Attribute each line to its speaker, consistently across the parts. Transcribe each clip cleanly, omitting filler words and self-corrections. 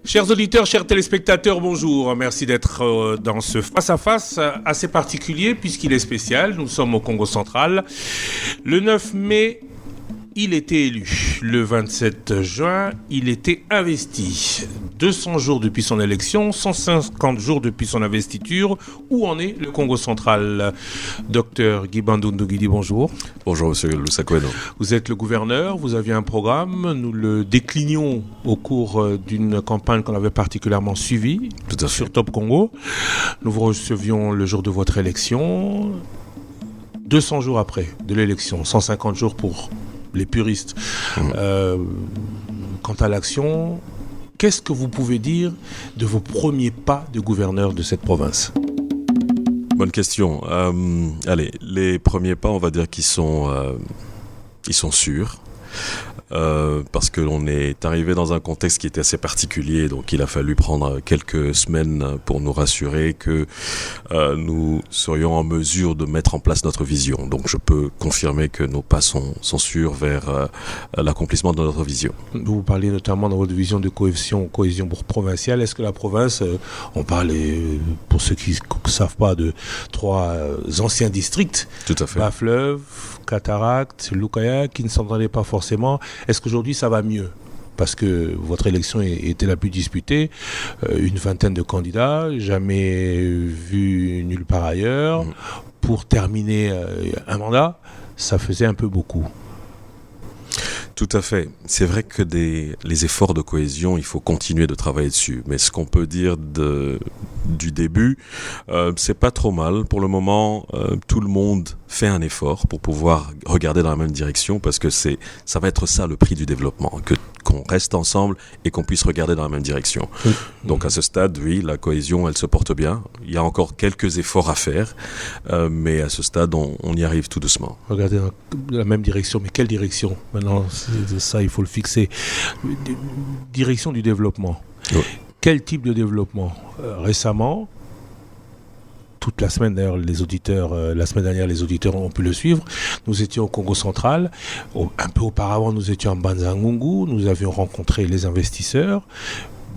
Speaker 1: Chers auditeurs, chers téléspectateurs, bonjour. Merci d'être dans ce face-à-face assez particulier puisqu'il est spécial. Nous sommes au Congo central. Le 9 mai, il était élu. Le 27 juin, il était investi. 200 jours depuis son élection, 150 jours depuis son investiture. Où en est le Congo central? Docteur Guy Bandundu Guidi, bonjour.
Speaker 2: Bonjour, monsieur Lussakweno.
Speaker 1: Vous êtes le gouverneur, vous aviez un programme. Nous le déclinions au cours d'une campagne qu'on avait particulièrement suivie sur Top Congo. Nous vous recevions le jour de votre élection. 200 jours après de l'élection, 150 jours pour les puristes. Quant à l'action, qu'est-ce que vous pouvez dire de vos premiers pas de gouverneur de cette province?
Speaker 2: Bonne question. Allez, les premiers pas, on va dire qu'ils sont sûrs. Parce que l'on est arrivé dans un contexte qui était assez particulier, donc il a fallu prendre quelques semaines pour nous rassurer que nous serions en mesure de mettre en place notre vision. Donc je peux confirmer que nos pas sont sûrs vers l'accomplissement de notre vision.
Speaker 1: Vous parlez notamment dans votre vision de cohésion provinciale. Est-ce que la province, on parle, pour ceux qui ne savent pas, de 3 anciens districts,
Speaker 2: tout à fait.
Speaker 1: Bas-Fleuve, Cataracte, Lukaya, qui ne s'entendaient pas forcément. Est-ce qu'aujourd'hui ça va mieux? Parce que votre élection était la plus disputée, une vingtaine de candidats, jamais vu nulle part ailleurs. Pour terminer un mandat, ça faisait un peu beaucoup.
Speaker 2: Tout à fait. C'est vrai que les efforts de cohésion, il faut continuer de travailler dessus. Mais ce qu'on peut dire du début, c'est pas trop mal. Pour le moment, tout le monde fait un effort pour pouvoir regarder dans la même direction, parce que ça va être ça le prix du développement, qu'on reste ensemble et qu'on puisse regarder dans la même direction. Donc à ce stade, oui, la cohésion, elle se porte bien. Il y a encore quelques efforts à faire, mais à ce stade, on y arrive tout doucement.
Speaker 1: Regardez dans la même direction, mais quelle direction? Maintenant, ça, il faut le fixer. Direction du développement. Oui. Quel type de développement? Récemment, toute la semaine d'ailleurs, la semaine dernière, les auditeurs ont pu le suivre. Nous étions au Congo central. Un peu auparavant, nous étions en Banza-Ngungu. Nous avions rencontré les investisseurs.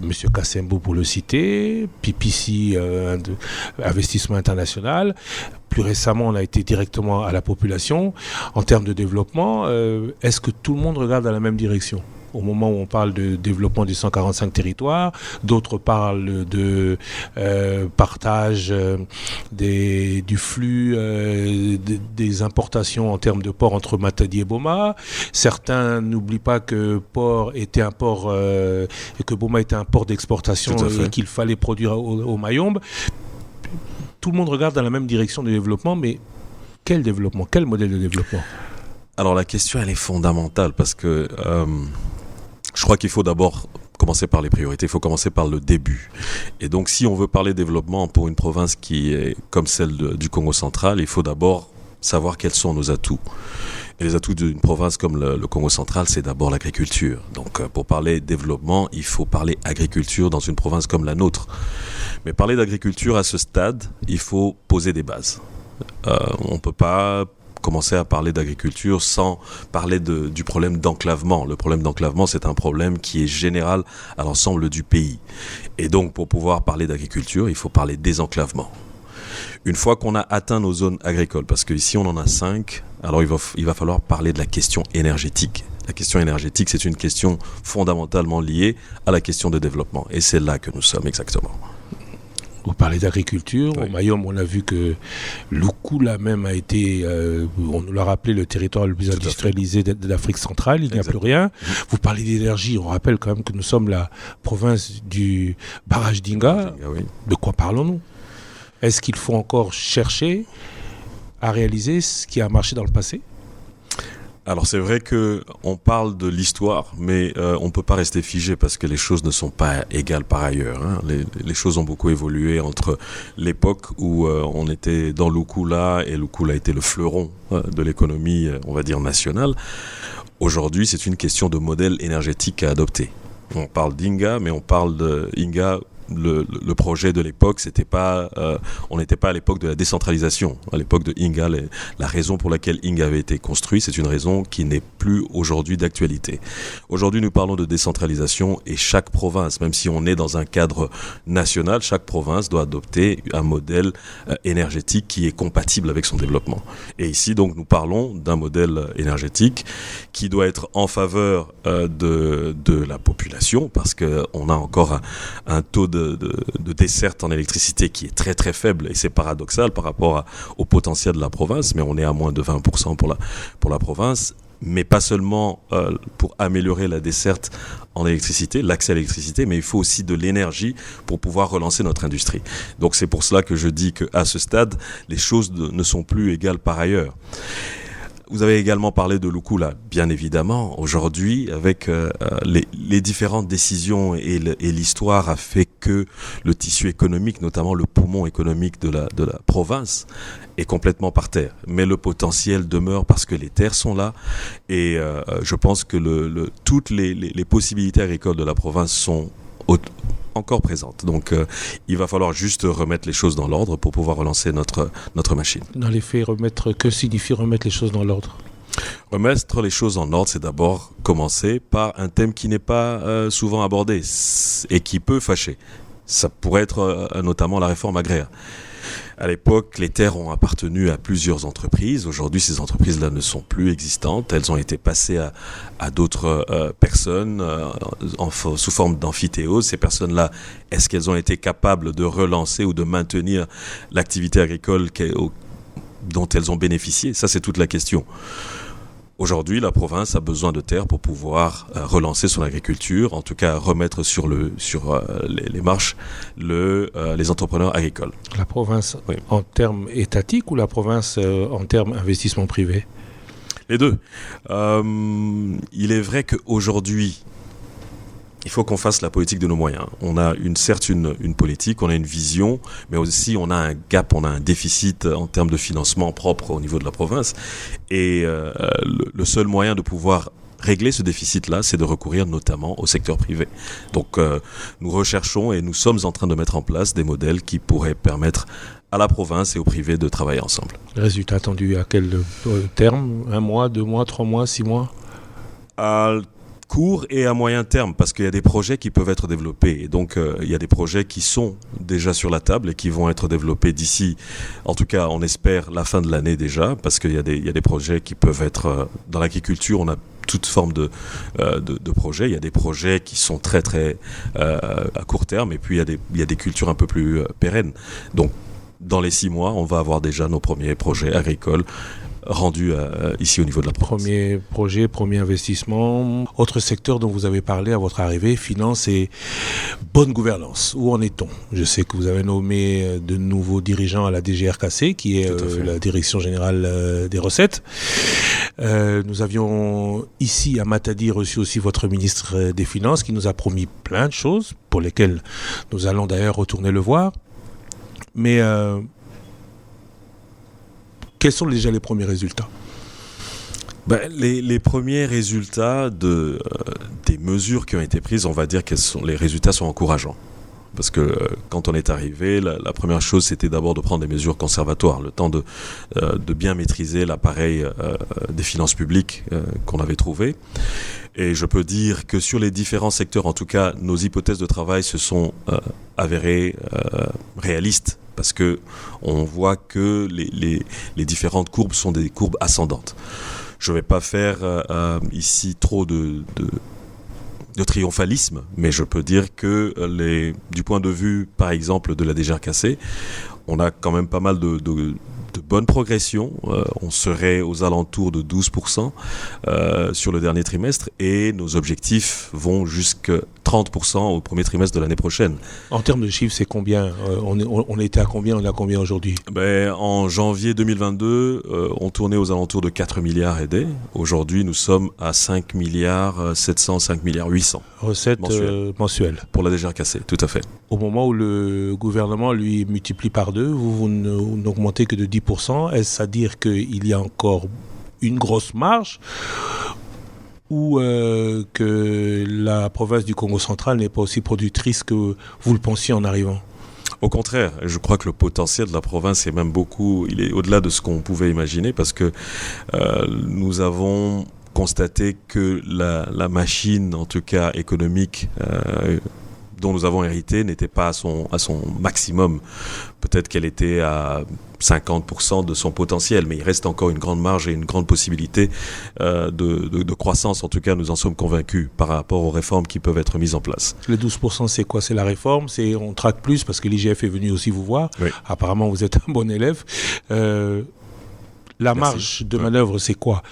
Speaker 1: Monsieur Kassembo pour le citer, PPC, Investissement International. Plus récemment, on a été directement à la population. En termes de développement, est-ce que tout le monde regarde dans la même direction? Au moment où on parle de développement des 145 territoires, d'autres parlent de partage du flux des importations en termes de port entre Matadi et Boma. Certains n'oublient pas que port était un port et que Boma était un port d'exportation et qu'il fallait produire au Mayombe. Tout le monde regarde dans la même direction de développement, mais quel développement? Quel modèle de développement?
Speaker 2: Alors la question, elle est fondamentale parce que je crois qu'il faut d'abord commencer par les priorités, il faut commencer par le début. Et donc si on veut parler développement pour une province qui est comme celle du Congo central, il faut d'abord savoir quels sont nos atouts. Et les atouts d'une province comme le Congo central, c'est d'abord l'agriculture. Donc pour parler développement, il faut parler agriculture dans une province comme la nôtre. Mais parler d'agriculture à ce stade, il faut poser des bases. On ne peut pas commencer à parler d'agriculture sans parler du problème d'enclavement. Le problème d'enclavement, c'est un problème qui est général à l'ensemble du pays. Et donc, pour pouvoir parler d'agriculture, il faut parler désenclavement. Une fois qu'on a atteint nos zones agricoles, parce qu'ici on en a 5, alors il va falloir parler de la question énergétique. La question énergétique, c'est une question fondamentalement liée à la question de développement. Et c'est là que nous sommes exactement.
Speaker 1: Vous parlez d'agriculture.
Speaker 2: Oui.
Speaker 1: Au Mayombe, on a vu que Lukula même a été, on nous l'a rappelé, le territoire le plus industrialisé de l'Afrique centrale. Il n'y a plus rien. Vous parlez d'énergie. On rappelle quand même que nous sommes la province du barrage d'Inga.
Speaker 2: Oui.
Speaker 1: De quoi parlons-nous? Est-ce qu'il faut encore chercher à réaliser ce qui a marché dans le passé?
Speaker 2: Alors c'est vrai qu'on parle de l'histoire, mais on ne peut pas rester figé parce que les choses ne sont pas égales par ailleurs. Hein. Les choses ont beaucoup évolué entre l'époque où on était dans Lukula et Lukula était le fleuron de l'économie, on va dire, nationale. Aujourd'hui, c'est une question de modèle énergétique à adopter. On parle d'Inga, mais on parle d'Inga le projet de l'époque, c'était pas, on n'était pas à l'époque de la décentralisation. À l'époque de Inga, la raison pour laquelle Inga avait été construit, c'est une raison qui n'est plus aujourd'hui d'actualité. Aujourd'hui, nous parlons de décentralisation et chaque province, même si on est dans un cadre national, chaque province doit adopter un modèle énergétique qui est compatible avec son développement. Et ici, donc, nous parlons d'un modèle énergétique qui doit être en faveur de la population, parce qu'on a encore un taux de desserte en électricité qui est très très faible, et c'est paradoxal par rapport au potentiel de la province, mais on est à moins de 20% pour la province, mais pas seulement pour améliorer la desserte en électricité, l'accès à l'électricité, mais il faut aussi de l'énergie pour pouvoir relancer notre industrie. Donc c'est pour cela que je dis qu'à ce stade, les choses ne sont plus égales par ailleurs. Vous avez également parlé de Lukula, bien évidemment. Aujourd'hui, avec les différentes décisions et l'histoire a fait que le tissu économique, notamment le poumon économique de la province, est complètement par terre. Mais le potentiel demeure parce que les terres sont là. Et je pense que toutes les possibilités agricoles de la province sont encore présente. Donc, il va falloir juste remettre les choses dans l'ordre pour pouvoir relancer notre machine.
Speaker 1: Dans les faits, que signifie remettre les choses dans l'ordre ?
Speaker 2: Remettre les choses en ordre, c'est d'abord commencer par un thème qui n'est pas souvent abordé et qui peut fâcher. Ça pourrait être notamment la réforme agraire. À l'époque, les terres ont appartenu à plusieurs entreprises. Aujourd'hui, ces entreprises-là ne sont plus existantes. Elles ont été passées à d'autres personnes sous forme d'amphithéose. Ces personnes-là, est-ce qu'elles ont été capables de relancer ou de maintenir l'activité agricole dont elles ont bénéficié ? Ça, c'est toute la question. Aujourd'hui, la province a besoin de terres pour pouvoir relancer son agriculture, en tout cas remettre sur les marches les entrepreneurs agricoles.
Speaker 1: La province,
Speaker 2: oui.
Speaker 1: En termes étatiques ou la province en termes investissement privé ?
Speaker 2: Les deux. Il est vrai qu'aujourd'hui, il faut qu'on fasse la politique de nos moyens. On a certes une politique, on a une vision, mais aussi on a un gap, on a un déficit en termes de financement propre au niveau de la province. Et le seul moyen de pouvoir régler ce déficit-là, c'est de recourir notamment au secteur privé. Donc nous recherchons et nous sommes en train de mettre en place des modèles qui pourraient permettre à la province et au privé de travailler ensemble.
Speaker 1: Le résultat attendu à quel terme ? 1 mois, 2 mois, 3 mois, 6 mois ?
Speaker 2: Court et à moyen terme, parce qu'il y a des projets qui peuvent être développés. Et donc, il y a des projets qui sont déjà sur la table et qui vont être développés d'ici, en tout cas, on espère, la fin de l'année déjà, parce qu'il y a des projets qui peuvent être... dans l'agriculture, on a toute forme de projets. Il y a des projets qui sont très, très à court terme, et puis il y a des cultures un peu plus pérennes. Donc, dans les 6 mois, on va avoir déjà nos premiers projets agricoles rendu ici au niveau de la province.
Speaker 1: Premier projet, premier investissement. Autre secteur dont vous avez parlé à votre arrivée, finance et bonne gouvernance. Où en est-on ? Je sais que vous avez nommé de nouveaux dirigeants à la DGRKC, qui est la Direction Générale des Recettes. Nous avions ici à Matadi reçu aussi votre ministre des Finances qui nous a promis plein de choses pour lesquelles nous allons d'ailleurs retourner le voir. Mais quels sont déjà les premiers résultats ?
Speaker 2: Les premiers résultats des mesures qui ont été prises, on va dire que les résultats sont encourageants. Parce que quand on est arrivé, la première chose, c'était d'abord de prendre des mesures conservatoires, le temps de bien maîtriser l'appareil des finances publiques qu'on avait trouvé. Et je peux dire que sur les différents secteurs, en tout cas, nos hypothèses de travail se sont avérées réalistes. Parce que on voit que les différentes courbes sont des courbes ascendantes. Je ne vais pas faire ici trop de triomphalisme, mais je peux dire que du point de vue, par exemple, de la DGRKC, on a quand même pas mal de bonnes progressions. On serait aux alentours de 12% sur le dernier trimestre et nos objectifs vont jusqu'à 30% au premier trimestre de l'année prochaine.
Speaker 1: En termes de chiffres, c'est combien ? On était à combien ? On est à combien aujourd'hui ?
Speaker 2: En janvier 2022, on tournait aux alentours de 4 milliards aidés. Aujourd'hui, nous sommes à 5 milliards 700, 5 milliards 800.
Speaker 1: Recettes mensuelles.
Speaker 2: Pour la DGRKC, tout à fait.
Speaker 1: Au moment où le gouvernement, lui, multiplie par 2, vous n'augmentez que de 10%. Est-ce à dire qu'il y a encore une grosse marge ? ou que la province du Congo central n'est pas aussi productrice que vous le pensiez en arrivant?
Speaker 2: Au contraire, je crois que le potentiel de la province est même il est au-delà de ce qu'on pouvait imaginer, parce que nous avons constaté que la machine, en tout cas économique, dont nous avons hérité n'était pas à son maximum. Peut-être qu'elle était à 50% de son potentiel, mais il reste encore une grande marge et une grande possibilité de croissance. En tout cas, nous en sommes convaincus par rapport aux réformes qui peuvent être mises en place.
Speaker 1: Les 12%, c'est quoi? C'est la réforme? On traque plus parce que l'IGF est venu aussi vous voir.
Speaker 2: Oui.
Speaker 1: Apparemment, vous êtes un bon élève. La marge de manœuvre, c'est quoi?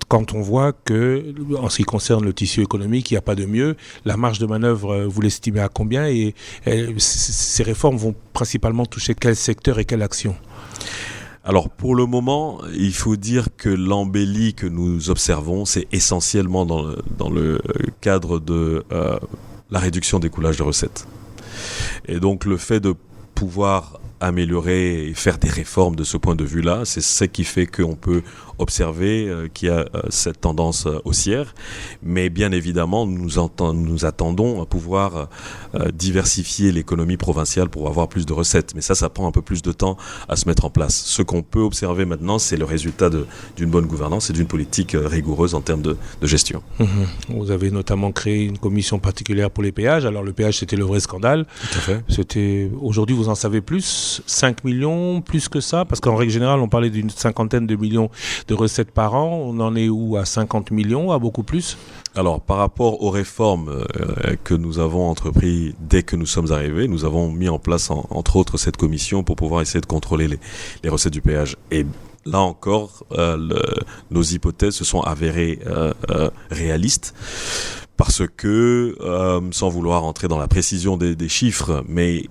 Speaker 1: Quand on voit que, en ce qui concerne le tissu économique, il n'y a pas de mieux, la marge de manœuvre, vous l'estimez à combien? Et ces réformes vont principalement toucher quel secteur et quelle action?
Speaker 2: Alors, pour le moment, il faut dire que l'embellie que nous observons, c'est essentiellement dans le cadre de la réduction des coulages de recettes. Et donc, le fait de pouvoir améliorer et faire des réformes de ce point de vue-là, c'est ce qui fait qu'on peut observer qu'il y a cette tendance haussière. Mais bien évidemment, nous attendons à pouvoir diversifier l'économie provinciale pour avoir plus de recettes. Mais ça prend un peu plus de temps à se mettre en place. Ce qu'on peut observer maintenant, c'est le résultat d'une bonne gouvernance et d'une politique rigoureuse en termes de gestion.
Speaker 1: Vous avez notamment créé une commission particulière pour les péages. Alors le péage, c'était le vrai scandale.
Speaker 2: Tout à fait.
Speaker 1: Aujourd'hui, vous en savez plus? 5 millions, plus que ça? Parce qu'en règle générale, on parlait d'une cinquantaine de millions de recettes par an. On en est où? À 50 millions? À beaucoup plus?
Speaker 2: Alors, par rapport aux réformes que nous avons entreprises dès que nous sommes arrivés, nous avons mis en place, entre autres, cette commission pour pouvoir essayer de contrôler les recettes du péage. Et là encore, nos hypothèses se sont avérées réalistes. Parce que, sans vouloir entrer dans la précision des chiffres, mais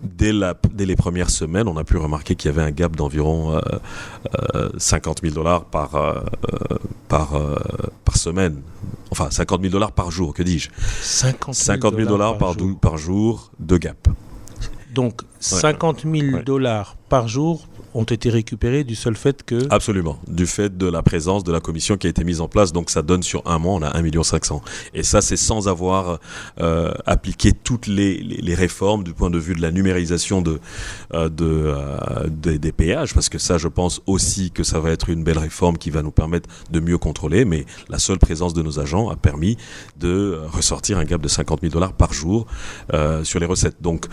Speaker 2: dès les premières semaines, on a pu remarquer qu'il y avait un gap d'environ $50,000 par semaine. Enfin, $50,000 par jour, que dis-je? $50,000 par jour de gap.
Speaker 1: Donc, $50,000 par jour ont été récupérés du seul fait que...
Speaker 2: Absolument, du fait de la présence de la commission qui a été mise en place. Donc ça donne sur un mois, on a 1,5 million. Et ça, c'est sans avoir appliqué toutes les réformes du point de vue de la numérisation des péages, parce que ça, je pense aussi que ça va être une belle réforme qui va nous permettre de mieux contrôler. Mais la seule présence de nos agents a permis de ressortir un gap de $50,000 par jour sur les recettes. Donc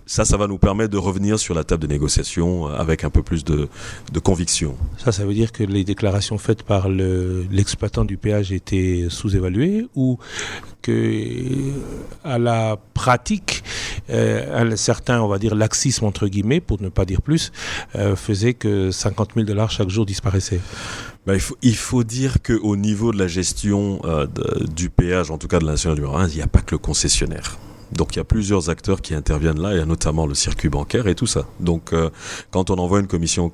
Speaker 2: ça va nous permettre de revenir sur la table de négociation avec un peu plus de conviction.
Speaker 1: Ça veut dire que les déclarations faites par l'exploitant du péage étaient sous-évaluées, ou que à la pratique, un certain, on va dire, laxisme entre guillemets, pour ne pas dire plus, faisait que $50,000 chaque jour disparaissaient?
Speaker 2: Il faut dire qu'au niveau de la gestion du péage, en tout cas de la nationale numéro 1, il n'y a pas que le concessionnaire. Donc il y a plusieurs acteurs qui interviennent là, il y a notamment le circuit bancaire et tout ça. Donc quand on envoie une commission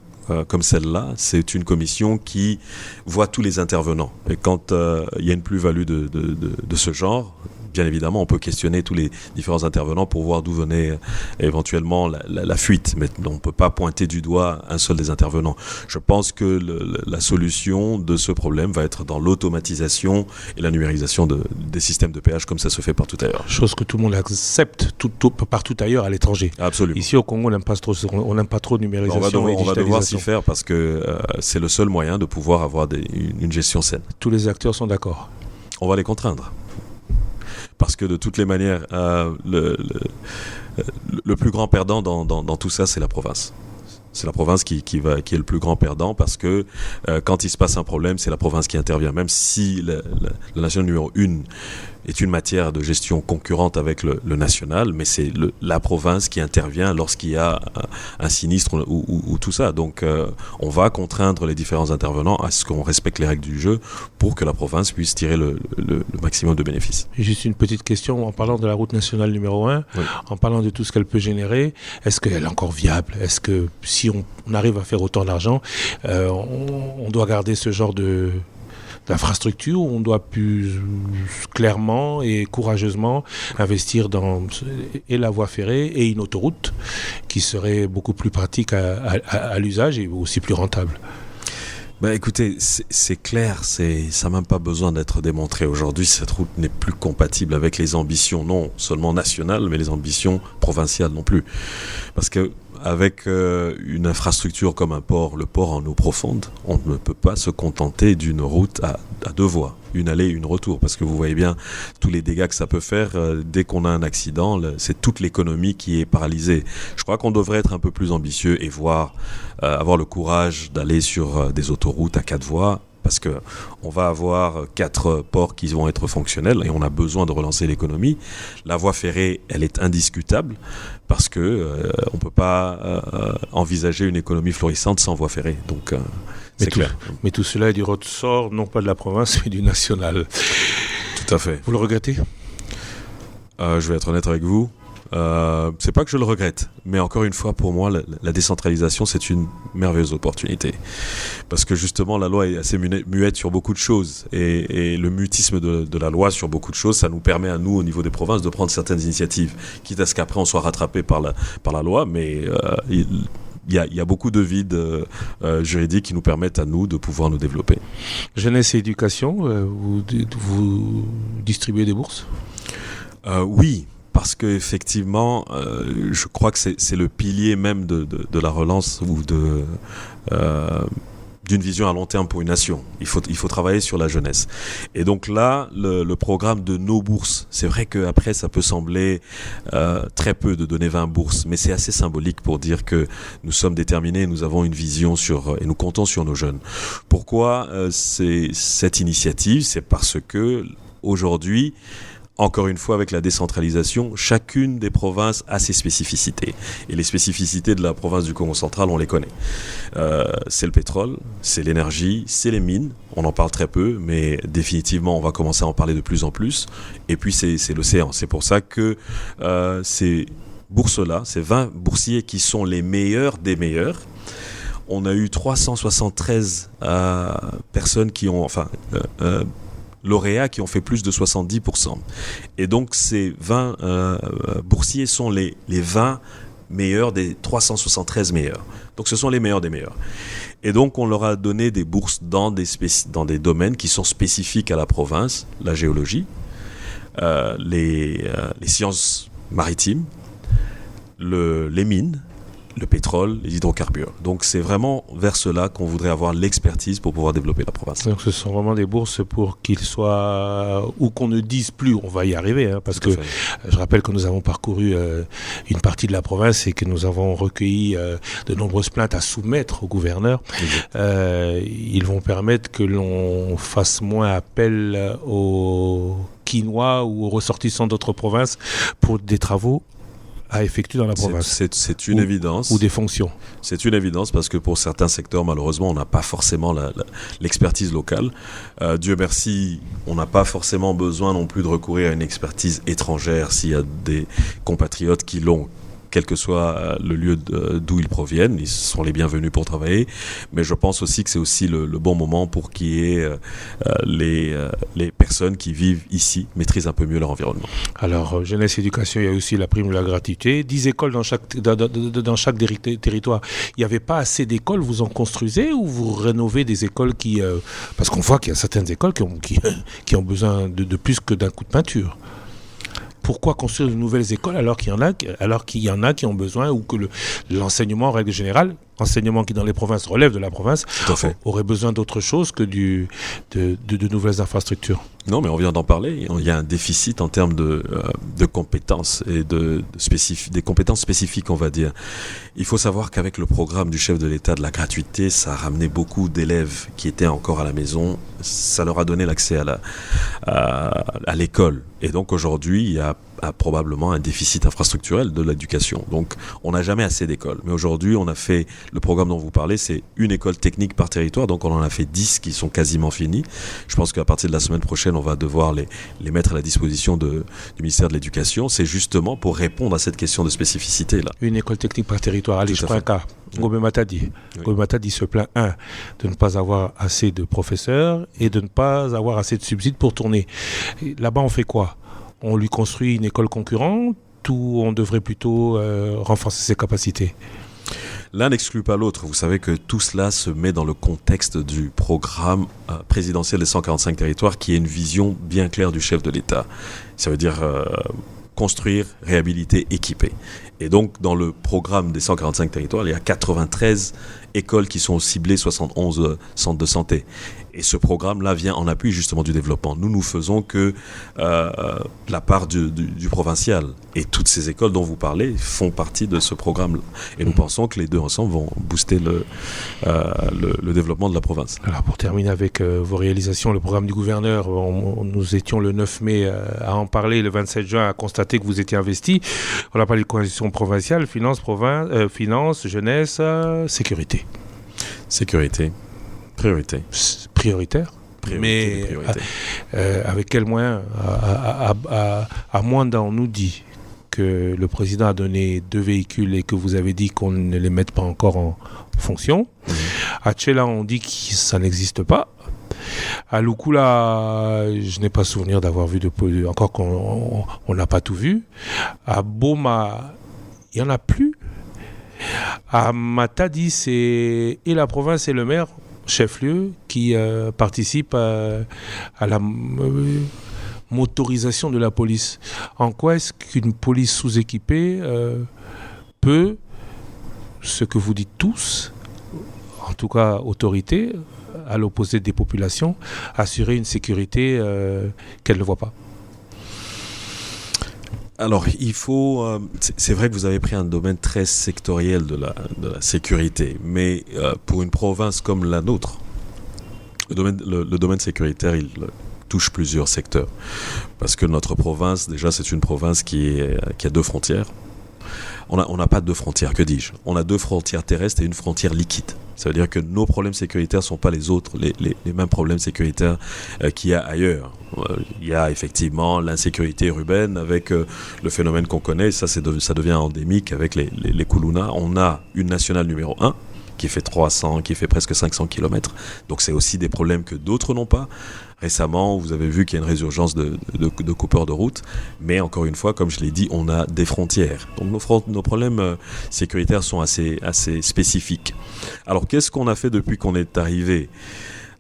Speaker 2: comme celle-là, c'est une commission qui voit tous les intervenants. Et quand il y a une plus-value de ce genre, bien évidemment, on peut questionner tous les différents intervenants pour voir d'où venait éventuellement la fuite. Mais on ne peut pas pointer du doigt un seul des intervenants. Je pense que la solution de ce problème va être dans l'automatisation et la numérisation des systèmes de péage comme ça se fait partout ailleurs.
Speaker 1: Chose que tout le monde accepte partout ailleurs à l'étranger.
Speaker 2: Absolument.
Speaker 1: Ici au Congo, on n'aime pas trop de numérisation et digitalisation.
Speaker 2: On va devoir s'y faire parce que c'est le seul moyen de pouvoir avoir une gestion saine.
Speaker 1: Tous les acteurs sont d'accord?
Speaker 2: On va les contraindre. Parce que de toutes les manières, le plus grand perdant dans tout ça, c'est la province. C'est la province qui est le plus grand perdant, parce que quand il se passe un problème, c'est la province qui intervient. Même si la nationale numéro 1 est une matière de gestion concurrente avec le national, mais c'est la province qui intervient lorsqu'il y a un sinistre ou tout ça. Donc on va contraindre les différents intervenants à ce qu'on respecte les règles du jeu pour que la province puisse tirer le maximum de bénéfices.
Speaker 1: Juste une petite question, en parlant de la route nationale numéro 1, oui. En parlant de tout ce qu'elle peut générer, est-ce qu'elle est encore viable? Est-ce que si on arrive à faire autant d'argent, on doit garder ce genre d'infrastructure, où on doit plus clairement et courageusement investir dans la voie ferrée et une autoroute qui serait beaucoup plus pratique à l'usage et aussi plus rentable?
Speaker 2: Écoutez, c'est clair, ça n'a même pas besoin d'être démontré. Aujourd'hui, cette route n'est plus compatible avec les ambitions, non seulement nationales, mais les ambitions provinciales non plus. Parce que avec une infrastructure comme un port, le port en eau profonde, on ne peut pas se contenter d'une route à 2 voies, une allée, une retour, parce que vous voyez bien tous les dégâts que ça peut faire dès qu'on a un accident, c'est toute l'économie qui est paralysée. Je crois qu'on devrait être un peu plus ambitieux et avoir le courage d'aller sur des autoroutes à 4 voies, parce que on va avoir 4 ports qui vont être fonctionnels et on a besoin de relancer l'économie. La voie ferrée, elle est indiscutable parce que on peut pas envisager une économie florissante sans voie ferrée. Donc c'est clair.
Speaker 1: Mais tout cela est du ressort non pas de la province mais du national.
Speaker 2: Tout à fait.
Speaker 1: Vous le regrettez ?
Speaker 2: Je vais être honnête avec vous. C'est pas que je le regrette, mais encore une fois, pour moi, la décentralisation, c'est une merveilleuse opportunité. Parce que justement, la loi est assez muette sur beaucoup de choses. Et le mutisme de la loi sur beaucoup de choses, ça nous permet à nous, au niveau des provinces, de prendre certaines initiatives. Quitte à ce qu'après, on soit rattrapé par la loi, mais il y a beaucoup de vides juridiques qui nous permettent à nous de pouvoir nous développer.
Speaker 1: Jeunesse et éducation, vous distribuez des bourses ?
Speaker 2: Oui. Parce qu'effectivement, je crois que c'est le pilier même de la relance ou d'une vision à long terme pour une nation. Il faut travailler sur la jeunesse. Et donc là, le programme de nos bourses, c'est vrai qu'après, ça peut sembler très peu de donner 20 bourses, mais c'est assez symbolique pour dire que nous sommes déterminés, nous avons une vision et nous comptons sur nos jeunes. Pourquoi cette initiative ? C'est parce que aujourd'hui, encore une fois, avec la décentralisation, chacune des provinces a ses spécificités. Et les spécificités de la province du Congo central, on les connaît. C'est le pétrole, c'est l'énergie, c'est les mines. On en parle très peu, mais définitivement, on va commencer à en parler de plus en plus. Et puis, c'est l'océan. C'est pour ça que ces bourses-là, ces 20 boursiers qui sont les meilleurs des meilleurs, on a eu 373 personnes qui ont... lauréats qui ont fait plus de 70%. Et donc, ces 20 boursiers sont les 20 meilleurs des 373 meilleurs. Donc, ce sont les meilleurs des meilleurs. Et donc, on leur a donné des bourses dans des domaines qui sont spécifiques à la province, la géologie, les sciences maritimes, les mines, le pétrole, les hydrocarbures. Donc c'est vraiment vers cela qu'on voudrait avoir l'expertise pour pouvoir développer la province. Donc
Speaker 1: ce sont vraiment des bourses pour qu'ils soient, ou qu'on ne dise plus, on va y arriver, parce que je rappelle que nous avons parcouru une partie de la province et que nous avons recueilli de nombreuses plaintes à soumettre au gouverneur. Ils vont permettre que l'on fasse moins appel aux Quinois ou aux ressortissants d'autres provinces pour des travaux à effectuer dans la province.
Speaker 2: C'est une évidence.
Speaker 1: Ou des fonctions.
Speaker 2: C'est une évidence parce que pour certains secteurs, malheureusement, on n'a pas forcément l'expertise locale. Dieu merci, on n'a pas forcément besoin non plus de recourir à une expertise étrangère s'il y a des compatriotes qui l'ont. Quel que soit le lieu d'où ils proviennent, ils sont les bienvenus pour travailler. Mais je pense aussi que c'est aussi le bon moment pour qu'il y ait les personnes qui vivent ici maîtrisent un peu mieux leur environnement.
Speaker 1: Alors, jeunesse et éducation, il y a aussi la prime de la gratuité. 10 écoles dans chaque territoire. Il n'y avait pas assez d'écoles, vous en construisez ou vous rénovez des écoles qui... parce qu'on voit qu'il y a certaines écoles qui ont besoin de plus que d'un coup de peinture. Pourquoi construire de nouvelles écoles alors qu'il y en a qui ont besoin ou que l'enseignement en règle générale, enseignement qui dans les provinces relève de la province, aurait besoin d'autre chose que de nouvelles infrastructures?
Speaker 2: Non, mais on vient d'en parler. Il y a un déficit en termes de compétences et des compétences spécifiques, on va dire. Il faut savoir qu'avec le programme du chef de l'État de la gratuité, ça a ramené beaucoup d'élèves qui étaient encore à la maison. Ça leur a donné l'accès à l'école. Et donc aujourd'hui, il y a probablement un déficit infrastructurel de l'éducation. Donc on n'a jamais assez d'écoles. Mais aujourd'hui, on a fait le programme dont vous parlez, c'est une école technique par territoire. Donc on en a fait 10 qui sont quasiment finis. Je pense qu'à partir de la semaine prochaine, on va devoir les mettre à la disposition du ministère de l'Éducation. C'est justement pour répondre à cette question de spécificité là.
Speaker 1: Une école technique par territoire. Allez, je prends un cas. Ngobé Matadi. Ngobé Matadi se plaint, de ne pas avoir assez de professeurs et de ne pas avoir assez de subsides pour tourner. Et là-bas, on fait quoi? On lui construit une école concurrente ou on devrait plutôt renforcer ses capacités?
Speaker 2: l'un n'exclut pas l'autre. Vous savez que tout cela se met dans le contexte du programme présidentiel des 145 territoires, qui est une vision bien claire du chef de l'État. Ça veut dire construire, réhabiliter, équiper. Et donc, dans le programme des 145 territoires, il y a 93 écoles qui sont ciblées, 71 centres de santé. Et ce programme-là vient en appui justement du développement. Nous faisons que la part du provincial. Et toutes ces écoles dont vous parlez font partie de ce programme-là. Et nous pensons que les deux ensemble vont booster le développement de la province.
Speaker 1: Alors pour terminer avec vos réalisations, le programme du gouverneur, nous étions le 9 mai à en parler, le 27 juin à constater que vous étiez investi. On a parlé de coalition provinciale, finance, jeunesse, sécurité.
Speaker 2: Sécurité. Priorité.
Speaker 1: Prioritaire.
Speaker 2: Mais
Speaker 1: avec quels moyens à moins d'un, on nous dit que le président a donné 2 véhicules et que vous avez dit qu'on ne les mette pas encore en fonction. À Tchela, on dit que ça n'existe pas. À Lukula, je n'ai pas souvenir d'avoir vu encore qu'on n'a pas tout vu. À Boma, il n'y en a plus. À Matadi, c'est et la province et le maire, chef-lieu, qui participent à la motorisation de la police. En quoi est-ce qu'une police sous-équipée peut, ce que vous dites tous, en tout cas autorité, à l'opposé des populations, assurer une sécurité qu'elle ne voit pas?
Speaker 2: Alors, il faut... c'est vrai que vous avez pris un domaine très sectoriel de la sécurité, mais pour une province comme la nôtre, le domaine sécuritaire, il touche plusieurs secteurs. Parce que notre province, déjà, c'est une province qui a 2 frontières. On n'a pas 2 frontières, que dis-je? On a 2 frontières terrestres et une frontière liquide. Ça veut dire que nos problèmes sécuritaires ne sont pas les autres, les mêmes problèmes sécuritaires qu'il y a ailleurs. Il y a effectivement l'insécurité urbaine avec le phénomène qu'on connaît, ça devient endémique avec les Kuluna. On a une nationale numéro 1 qui fait presque 500 km. Donc c'est aussi des problèmes que d'autres n'ont pas. Récemment, vous avez vu qu'il y a une résurgence de coupeurs de route, mais encore une fois, comme je l'ai dit, on a des frontières. Donc nos problèmes sécuritaires sont assez spécifiques. Alors qu'est-ce qu'on a fait depuis qu'on est arrivé ?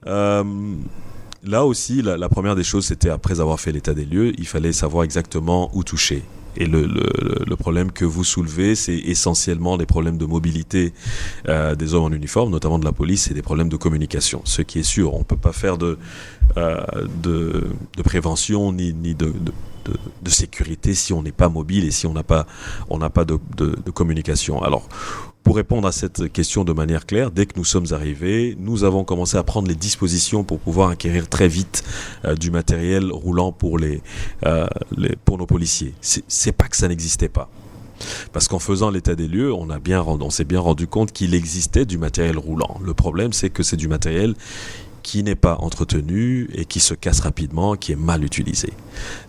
Speaker 2: Là aussi, la première des choses, c'était après avoir fait l'état des lieux, il fallait savoir exactement où toucher. Et le problème que vous soulevez, c'est essentiellement des problèmes de mobilité des hommes en uniforme, notamment de la police, et des problèmes de communication. Ce qui est sûr, on ne peut pas faire de prévention ni de sécurité si on n'est pas mobile et si on n'a pas de communication. Alors, pour répondre à cette question de manière claire, dès que nous sommes arrivés, nous avons commencé à prendre les dispositions pour pouvoir acquérir très vite du matériel roulant pour nos policiers. C'est pas que ça n'existait pas. Parce qu'en faisant l'état des lieux, on s'est bien rendu compte qu'il existait du matériel roulant. Le problème, c'est que c'est du matériel qui n'est pas entretenu et qui se casse rapidement, qui est mal utilisé.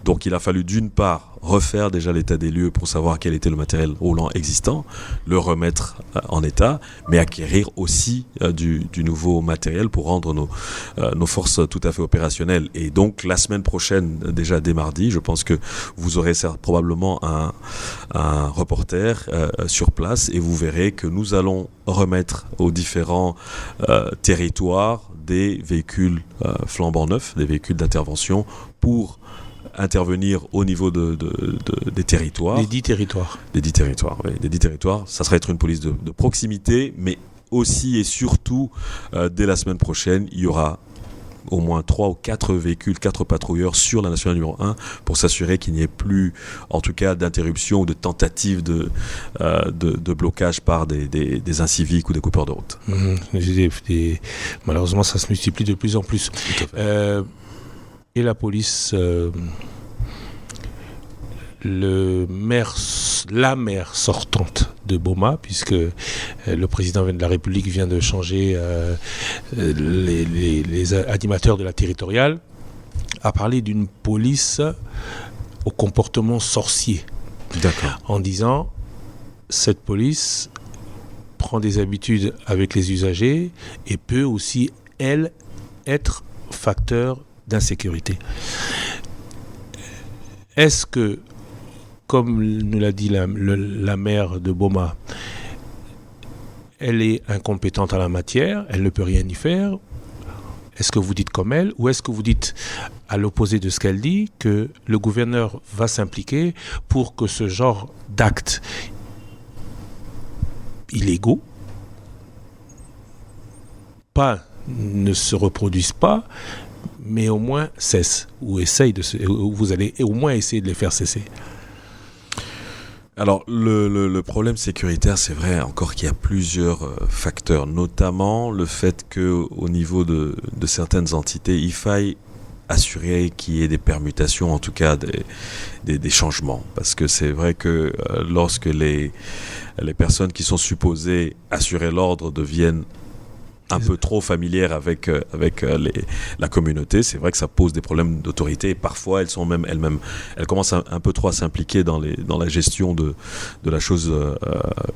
Speaker 2: Donc il a fallu d'une part refaire déjà l'état des lieux pour savoir quel était le matériel roulant existant, le remettre en état, mais acquérir aussi du nouveau matériel pour rendre nos forces tout à fait opérationnelles. Et donc la semaine prochaine, déjà dès mardi, je pense que vous aurez probablement un reporter sur place et vous verrez que nous allons remettre aux différents territoires des véhicules flambant neufs, des véhicules d'intervention pour intervenir au niveau des territoires.
Speaker 1: Des 10 territoires.
Speaker 2: Des 10 territoires, oui. Des 10 territoires. Ça serait être une police de proximité, mais aussi et surtout, dès la semaine prochaine, il y aura au moins 3 ou 4 véhicules, 4 patrouilleurs sur la nationale numéro 1 pour s'assurer qu'il n'y ait plus, en tout cas, d'interruption ou de tentative de blocage par des inciviques ou des coupeurs de route.
Speaker 1: Malheureusement, ça se multiplie de plus en plus. Et la police, la maire sortante de Boma, puisque le président de la République vient de changer les animateurs de la territoriale, a parlé d'une police au comportement sorcier.
Speaker 2: D'accord.
Speaker 1: En disant, cette police prend des habitudes avec les usagers et peut aussi, elle, être facteur d'insécurité. Est-ce que, comme nous l'a dit la maire de Boma, elle est incompétente en la matière, elle ne peut rien y faire. Est-ce que vous dites comme elle, ou est-ce que vous dites, à l'opposé de ce qu'elle dit, que le gouverneur va s'impliquer pour que ce genre d'actes illégaux ne se reproduisent pas, mais au moins cessent, ou vous allez au moins essayer de les faire cesser?
Speaker 2: Alors, le problème sécuritaire, c'est vrai encore qu'il y a plusieurs facteurs, notamment le fait qu'au niveau de certaines entités, il faille assurer qu'il y ait des permutations, en tout cas des changements. Parce que c'est vrai que lorsque les personnes qui sont supposées assurer l'ordre deviennent un peu trop familières avec la communauté, c'est vrai que ça pose des problèmes d'autorité, et parfois elles commencent un peu trop à s'impliquer dans la gestion de la chose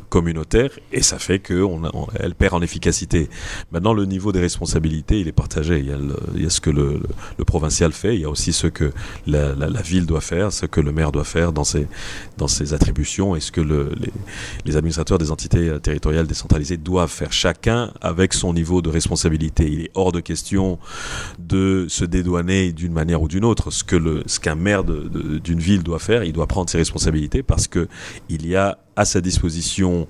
Speaker 2: communautaire, et ça fait qu'elle perd en efficacité. Maintenant, le niveau des responsabilités, il est partagé. Il y a ce que le provincial fait, il y a aussi ce que la ville doit faire, ce que le maire doit faire dans ses attributions, et ce que les administrateurs des entités territoriales décentralisées doivent faire, chacun avec son niveau de responsabilité. Il est hors de question de se dédouaner d'une manière ou d'une autre. Ce qu'un maire d'une ville doit faire, il doit prendre ses responsabilités, parce que il y a à sa disposition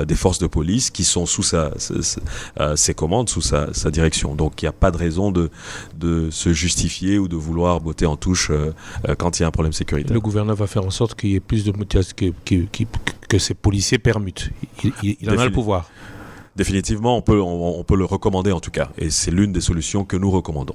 Speaker 2: des forces de police qui sont sous ses commandes, sous sa direction. Donc il n'y a pas de raison de se justifier ou de vouloir botter en touche quand il y a un problème sécuritaire.
Speaker 1: Le gouverneur va faire en sorte qu'il y ait plus de motivation, que ces policiers permutent. Il en a le pouvoir.
Speaker 2: Définitivement, on peut le recommander en tout cas, et c'est l'une des solutions que nous recommandons.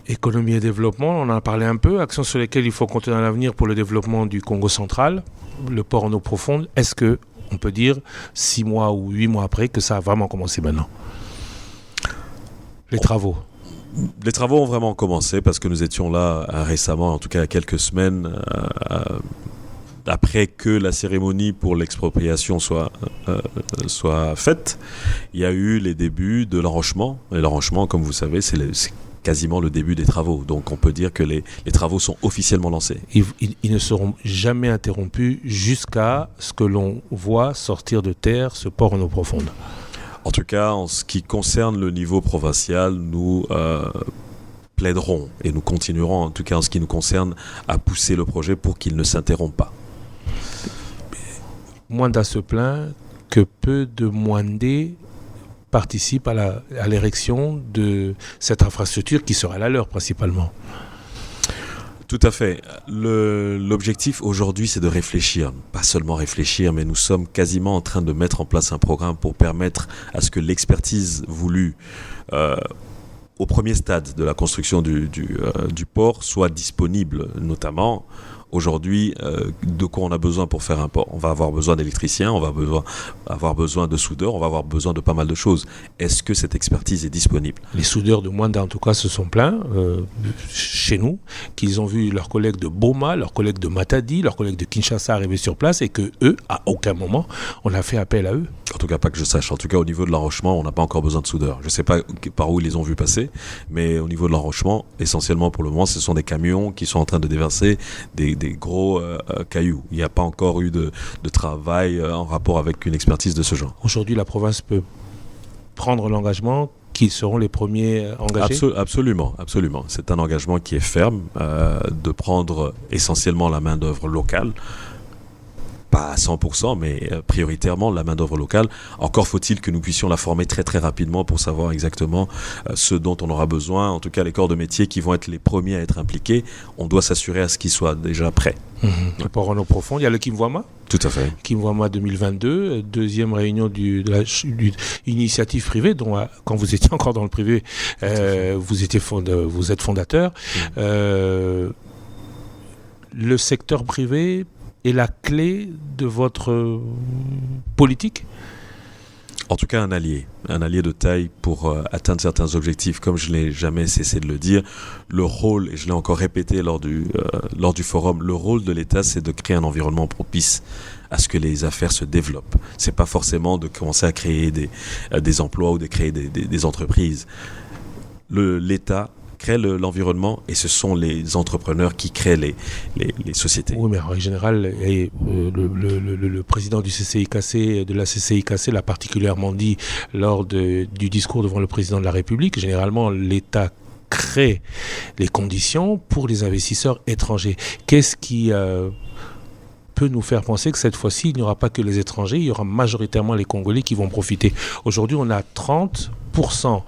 Speaker 1: Économie et développement, on en a parlé un peu, actions sur lesquelles il faut compter dans l'avenir pour le développement du Congo central, le port en eau profonde. Est-ce qu'on peut dire 6 mois ou 8 mois après que ça a vraiment commencé maintenant? Les travaux
Speaker 2: ont vraiment commencé, parce que nous étions là récemment, en tout cas il y a quelques semaines, après que la cérémonie pour l'expropriation soit faite. Il y a eu les débuts de l'enrochement. Et l'enrochement, comme vous savez, c'est quasiment le début des travaux. Donc on peut dire que les travaux sont officiellement lancés.
Speaker 1: Ils ne seront jamais interrompus jusqu'à ce que l'on voit sortir de terre ce port en eau profonde.
Speaker 2: En tout cas, en ce qui concerne le niveau provincial, nous plaiderons, et nous continuerons, en tout cas en ce qui nous concerne, à pousser le projet pour qu'il ne s'interrompe pas.
Speaker 1: Mwanda se plaint que peu de Mwandais participent à l'érection de cette infrastructure qui sera la leur principalement.
Speaker 2: Tout à fait. L'objectif aujourd'hui, c'est de réfléchir. Pas seulement réfléchir, mais nous sommes quasiment en train de mettre en place un programme pour permettre à ce que l'expertise voulue au premier stade de la construction du port soit disponible, notamment. Aujourd'hui, de quoi on a besoin pour faire un port? On va avoir besoin d'électriciens, on va avoir besoin de soudeurs, on va avoir besoin de pas mal de choses. Est-ce que cette expertise est disponible?
Speaker 1: Les soudeurs de Mwanda, en tout cas, se sont plaints chez nous, qu'ils ont vu leurs collègues de Boma, leurs collègues de Matadi, leurs collègues de Kinshasa arriver sur place, et que eux, à aucun moment, on a fait appel à eux.
Speaker 2: En tout cas, pas que je sache. En tout cas, au niveau de l'enrochement, on n'a pas encore besoin de soudeurs. Je ne sais pas par où ils les ont vus passer, mais au niveau de l'enrochement, essentiellement pour le moment, ce sont des camions qui sont en train de déverser des gros cailloux. Il n'y a pas encore eu de travail en rapport avec une expertise de ce genre.
Speaker 1: Aujourd'hui, la province peut prendre l'engagement qu'ils seront les premiers engagés?
Speaker 2: Absolument. C'est un engagement qui est ferme, de prendre essentiellement la main-d'œuvre locale. Pas à 100%, mais prioritairement la main-d'œuvre locale. Encore faut-il que nous puissions la former très très rapidement pour savoir exactement ce dont on aura besoin. En tout cas, les corps de métier qui vont être les premiers à être impliqués, on doit s'assurer à ce qu'ils soient déjà prêts.
Speaker 1: Le port en eau profonde, il y a le Kimwama.
Speaker 2: Tout à fait.
Speaker 1: Kimwama 2022, deuxième réunion de l'initiative privée, dont quand vous étiez encore dans le privé, vous êtes fondateur. Le secteur privé est la clé de votre politique?
Speaker 2: En tout cas, un allié de taille pour atteindre certains objectifs. Comme je n'ai jamais cessé de le dire, le rôle, et je l'ai encore répété lors du forum, le rôle de l'État, c'est de créer un environnement propice à ce que les affaires se développent. C'est pas forcément de commencer à créer des emplois ou de créer des entreprises. L'État crée l'environnement et ce sont les entrepreneurs qui créent les sociétés.
Speaker 1: Oui, mais en général, le président du CCIKC, de la CCIKC l'a particulièrement dit lors du discours devant le président de la République. Généralement, l'État crée les conditions pour les investisseurs étrangers. Qu'est-ce qui peut nous faire penser que cette fois-ci, il n'y aura pas que les étrangers, il y aura majoritairement les Congolais qui vont profiter. Aujourd'hui, on a 30%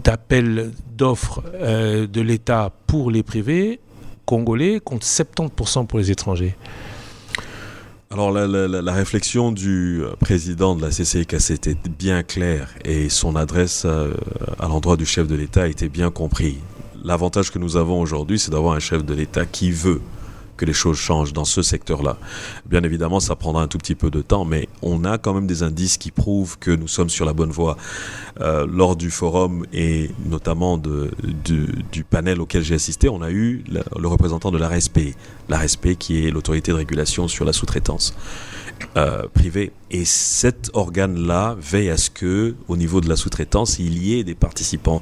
Speaker 1: d'appels d'offres de l'État pour les privés congolais contre 70% pour les étrangers.
Speaker 2: Alors la réflexion du président de la CCIKC était bien claire et son adresse à l'endroit du chef de l'État était bien comprise. L'avantage que nous avons aujourd'hui, c'est d'avoir un chef de l'État qui veut que les choses changent dans ce secteur-là. Bien évidemment, ça prendra un tout petit peu de temps, mais on a quand même des indices qui prouvent que nous sommes sur la bonne voie. Lors du forum et notamment du panel auquel j'ai assisté, on a eu le représentant de l'ARESP qui est l'autorité de régulation sur la sous-traitance privée. Et cet organe-là veille à ce que, au niveau de la sous-traitance, il y ait des participants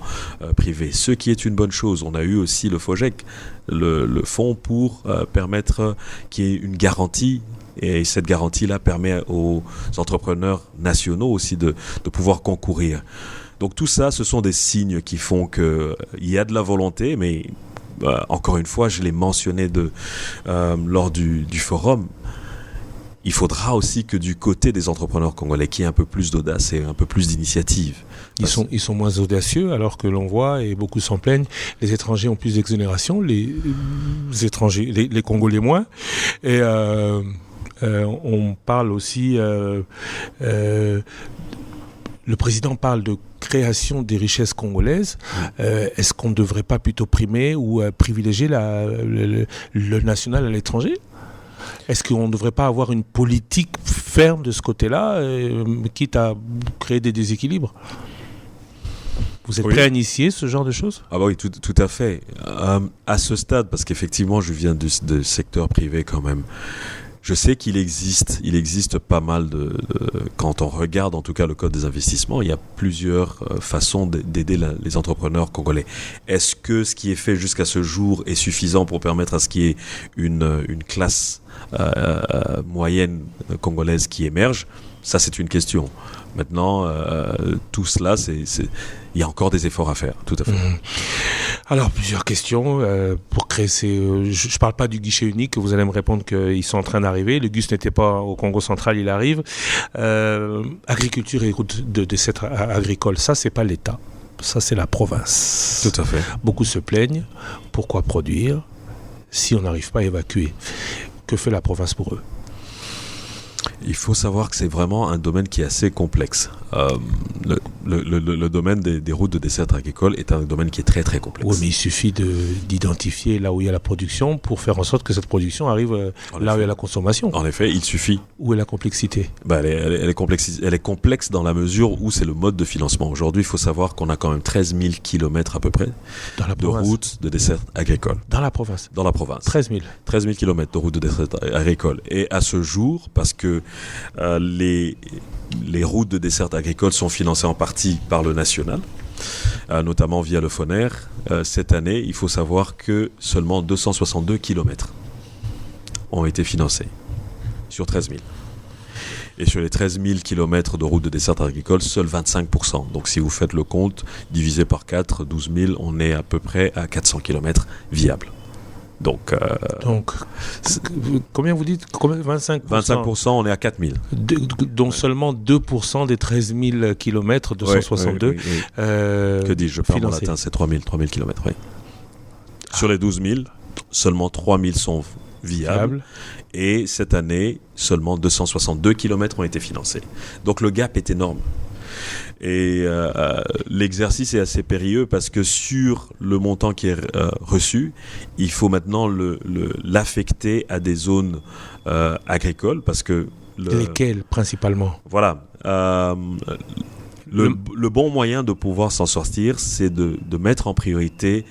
Speaker 2: privés, ce qui est une bonne chose. On a eu aussi le FOGEC, le fonds pour permettre qu'il y ait une garantie. Et cette garantie-là permet aux entrepreneurs nationaux aussi de pouvoir concourir. Donc tout ça, ce sont des signes qui font qu'il y a de la volonté, mais encore une fois, je l'ai mentionné lors du forum, il faudra aussi que du côté des entrepreneurs congolais, qu'il y ait un peu plus d'audace et un peu plus d'initiative.
Speaker 1: Ils sont moins audacieux, alors que l'on voit, et beaucoup s'en plaignent, les étrangers ont plus d'exonération, les Congolais moins. Et on parle aussi... le président parle de création des richesses congolaises. Est-ce qu'on ne devrait pas plutôt primer ou privilégier le national à l'étranger ? Est-ce qu'on ne devrait pas avoir une politique ferme de ce côté-là, quitte à créer des déséquilibres ? Vous êtes prêt à initier ce genre de choses ?
Speaker 2: Ah bah oui, tout à fait. À ce stade, parce qu'effectivement, je viens du secteur privé quand même, je sais qu'il existe pas mal quand on regarde en tout cas le code des investissements, il y a plusieurs façons d'aider les entrepreneurs congolais. Est-ce que ce qui est fait jusqu'à ce jour est suffisant pour permettre à ce qu'il y ait une classe moyenne congolaise qui émerge ? Ça, c'est une question. Maintenant, tout cela, il y a encore des efforts à faire, tout à fait.
Speaker 1: Alors, plusieurs questions pour créer ces... je ne parle pas du guichet unique, vous allez me répondre qu'ils sont en train d'arriver. Le GUS n'était pas au Congo central, il arrive. Agriculture et route de dessert agricole, ça, c'est pas l'État. Ça, c'est la province.
Speaker 2: Tout à fait.
Speaker 1: Beaucoup se plaignent. Pourquoi produire si on n'arrive pas à évacuer ? Que fait la province pour eux ?
Speaker 2: Il faut savoir que c'est vraiment un domaine qui est assez complexe. Le domaine des routes de dessert agricole est un domaine qui est très très complexe.
Speaker 1: Oui, mais il suffit d'identifier là où il y a la production pour faire en sorte que cette production arrive là où il y a la consommation.
Speaker 2: En effet, il suffit.
Speaker 1: Où est la complexité ?
Speaker 2: Elle est complexe dans la mesure où c'est le mode de financement. Aujourd'hui, il faut savoir qu'on a quand même 13 000 kilomètres à peu près de routes de dessert agricole.
Speaker 1: Dans la province ?
Speaker 2: Dans la province.
Speaker 1: 13 000.
Speaker 2: 13 000 kilomètres de routes de dessert agricole. Et à ce jour, parce que les routes de dessert agricole sont financées en partie par le national, notamment via le FONER. Cette année, il faut savoir que seulement 262 kilomètres ont été financés sur 13 000. Et sur les 13 000 kilomètres de routes de dessert agricole, seuls 25%. Donc si vous faites le compte, divisé par 4, 12 000, on est à peu près à 400 kilomètres viables. Donc,
Speaker 1: combien vous dites ? 25%.
Speaker 2: 25%, on est à 4 000.
Speaker 1: Donc seulement 2% des 13 000 km, 262.
Speaker 2: Oui. Que dis-je ? Je parle en latin, c'est 3 000 km. Oui. Sur les 12 000, seulement 3 000 sont viables. Et cette année, seulement 262 km ont été financés. Donc le gap est énorme. Et l'exercice est assez périlleux parce que sur le montant qui est reçu, il faut maintenant l'affecter à des zones agricoles parce que...
Speaker 1: Lesquelles principalement ?
Speaker 2: Voilà. Le bon moyen de pouvoir s'en sortir, c'est de mettre en priorité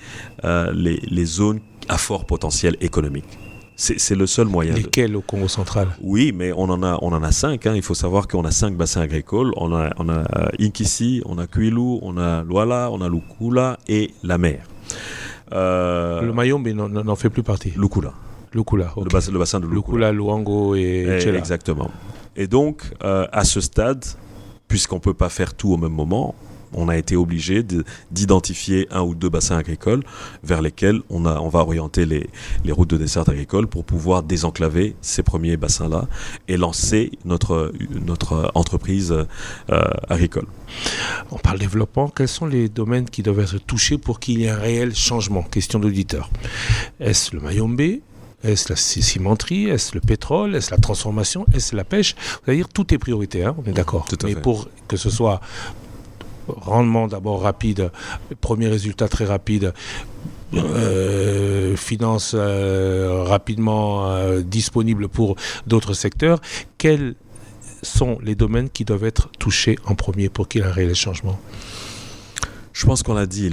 Speaker 2: les zones à fort potentiel économique. C'est le seul moyen.
Speaker 1: Lesquels au Congo central?
Speaker 2: Oui, mais on en a 5. Il faut savoir qu'on a 5 bassins agricoles. On a Inkisi, on a Kwilu, on a Luala, on a Lukula et la mer.
Speaker 1: Le Mayombe n'en fait plus partie.
Speaker 2: Lukula.
Speaker 1: Lukula, okay.
Speaker 2: Le bassin de Lukula.
Speaker 1: Lukula, Luango et Tchela.
Speaker 2: Exactement. Et donc, à ce stade, puisqu'on ne peut pas faire tout au même moment, on a été obligé d'identifier 1 ou 2 bassins agricoles vers lesquels on va orienter les routes de desserte agricole pour pouvoir désenclaver ces premiers bassins-là et lancer notre entreprise agricole. On
Speaker 1: parle développement. Quels sont les domaines qui doivent être touchés pour qu'il y ait un réel changement? Question d'auditeur. Est-ce le Mayombe? Est-ce la cimenterie? Est-ce le pétrole? Est-ce la transformation? Est-ce la pêche? C'est-à-dire tout est prioritaire, on est d'accord. Mais pour que ce soit rendement d'abord rapide, premier résultat très rapide, finances rapidement disponibles pour d'autres secteurs, quels sont les domaines qui doivent être touchés en premier pour qu'il y ait un réel changement?
Speaker 2: Je pense qu'on l'a dit,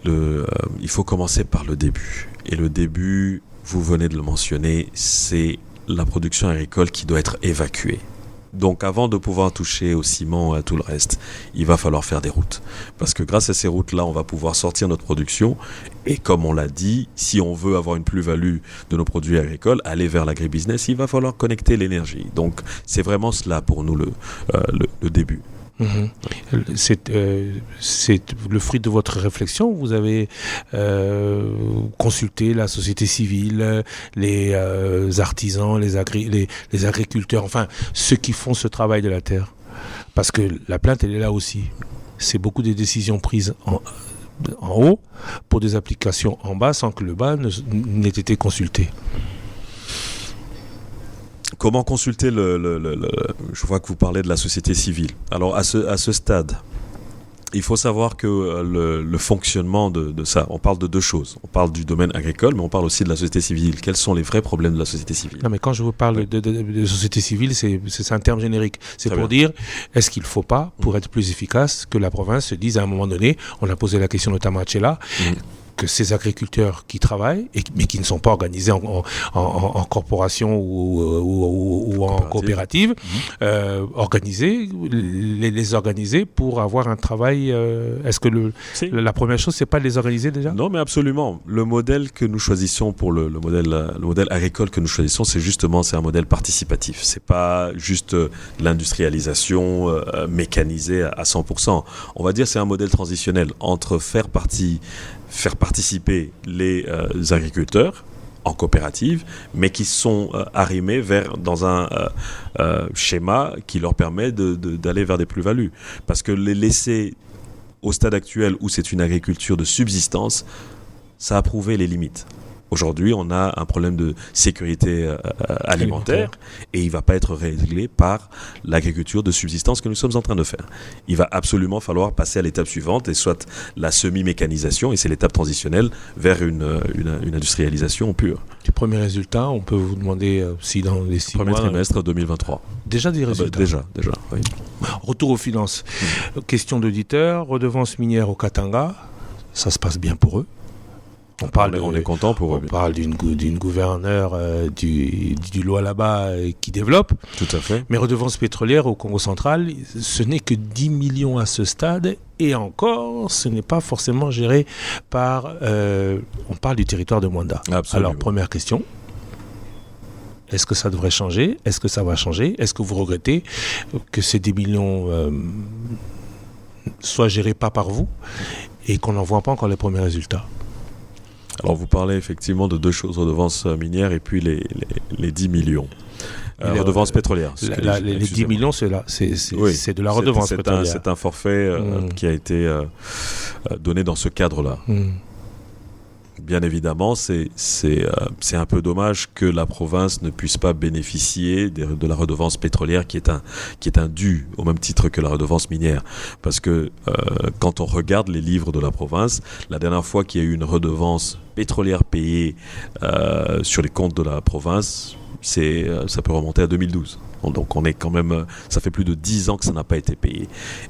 Speaker 2: il faut commencer par le début. Et le début, vous venez de le mentionner, c'est la production agricole qui doit être évacuée. Donc avant de pouvoir toucher au ciment et à tout le reste, il va falloir faire des routes. Parce que grâce à ces routes-là, on va pouvoir sortir notre production. Et comme on l'a dit, si on veut avoir une plus-value de nos produits agricoles, aller vers l'agribusiness, il va falloir connecter l'énergie. Donc c'est vraiment cela pour nous le début.
Speaker 1: C'est le fruit de votre réflexion. Vous avez consulté la société civile, les artisans, les agriculteurs, enfin ceux qui font ce travail de la terre. Parce que la plainte, elle est là aussi. C'est beaucoup de décisions prises en haut pour des applications en bas sans que le bas n'ait été consulté.
Speaker 2: Comment consulter je vois que vous parlez de la société civile. Alors à ce stade, il faut savoir que le fonctionnement de ça, on parle de 2 choses. On parle du domaine agricole, mais on parle aussi de la société civile. Quels sont les vrais problèmes de la société civile?
Speaker 1: Non, mais quand je vous parle de société civile, c'est un terme générique. C'est très pour bien. Dire, est-ce qu'il ne faut pas, pour être plus efficace, que la province se dise à un moment donné, on a posé la question notamment à Tchela, que ces agriculteurs qui travaillent, mais qui ne sont pas organisés en corporation ou en coopérative, organiser pour avoir un travail. Est-ce que la première chose, c'est pas de les organiser déjà?
Speaker 2: Non, mais absolument. Le modèle que nous choisissons pour le modèle agricole que nous choisissons, c'est un modèle participatif. C'est pas juste l'industrialisation mécanisée à 100%. On va dire c'est un modèle transitionnel entre faire participer les agriculteurs en coopérative, mais qui sont arrimés dans un schéma qui leur permet d'aller vers des plus-values. Parce que les laisser au stade actuel où c'est une agriculture de subsistance, ça a prouvé les limites. Aujourd'hui, on a un problème de sécurité alimentaire et il ne va pas être réglé par l'agriculture de subsistance que nous sommes en train de faire. Il va absolument falloir passer à l'étape suivante, et soit la semi-mécanisation, et c'est l'étape transitionnelle, vers une industrialisation pure.
Speaker 1: Les premiers résultats, on peut vous demander si dans les 6 mois...
Speaker 2: Premier trimestre 2023.
Speaker 1: Déjà des résultats?
Speaker 2: Déjà, oui.
Speaker 1: Retour aux finances. Question d'auditeur, redevance minière au Katanga, ça se passe bien pour eux?
Speaker 2: On est content pour eux.
Speaker 1: On parle d'une gouverneure du Lualaba qui développe.
Speaker 2: Tout à fait.
Speaker 1: Mais redevance pétrolière au Congo central, ce n'est que 10 millions à ce stade. Et encore, ce n'est pas forcément géré par... on parle du territoire de Mwanda.
Speaker 2: Absolument.
Speaker 1: Alors, première question. Est-ce que ça devrait changer? Est-ce que ça va changer? Est-ce que vous regrettez que ces 10 millions soient gérés pas par vous et qu'on n'en voit pas encore les premiers résultats?
Speaker 2: Alors vous parlez effectivement de 2 choses, redevance minière et puis les 10 millions. Redevance pétrolière.
Speaker 1: Les 10 millions, c'est de la redevance pétrolière.
Speaker 2: C'est un forfait qui a été donné dans ce cadre-là. Bien évidemment, c'est un peu dommage que la province ne puisse pas bénéficier de la redevance pétrolière qui est un dû au même titre que la redevance minière. Parce que quand on regarde les livres de la province, la dernière fois qu'il y a eu une redevance pétrolière payée sur les comptes de la province, ça peut remonter à 2012. Donc on est quand même, ça fait plus de 10 ans que ça n'a pas été payé.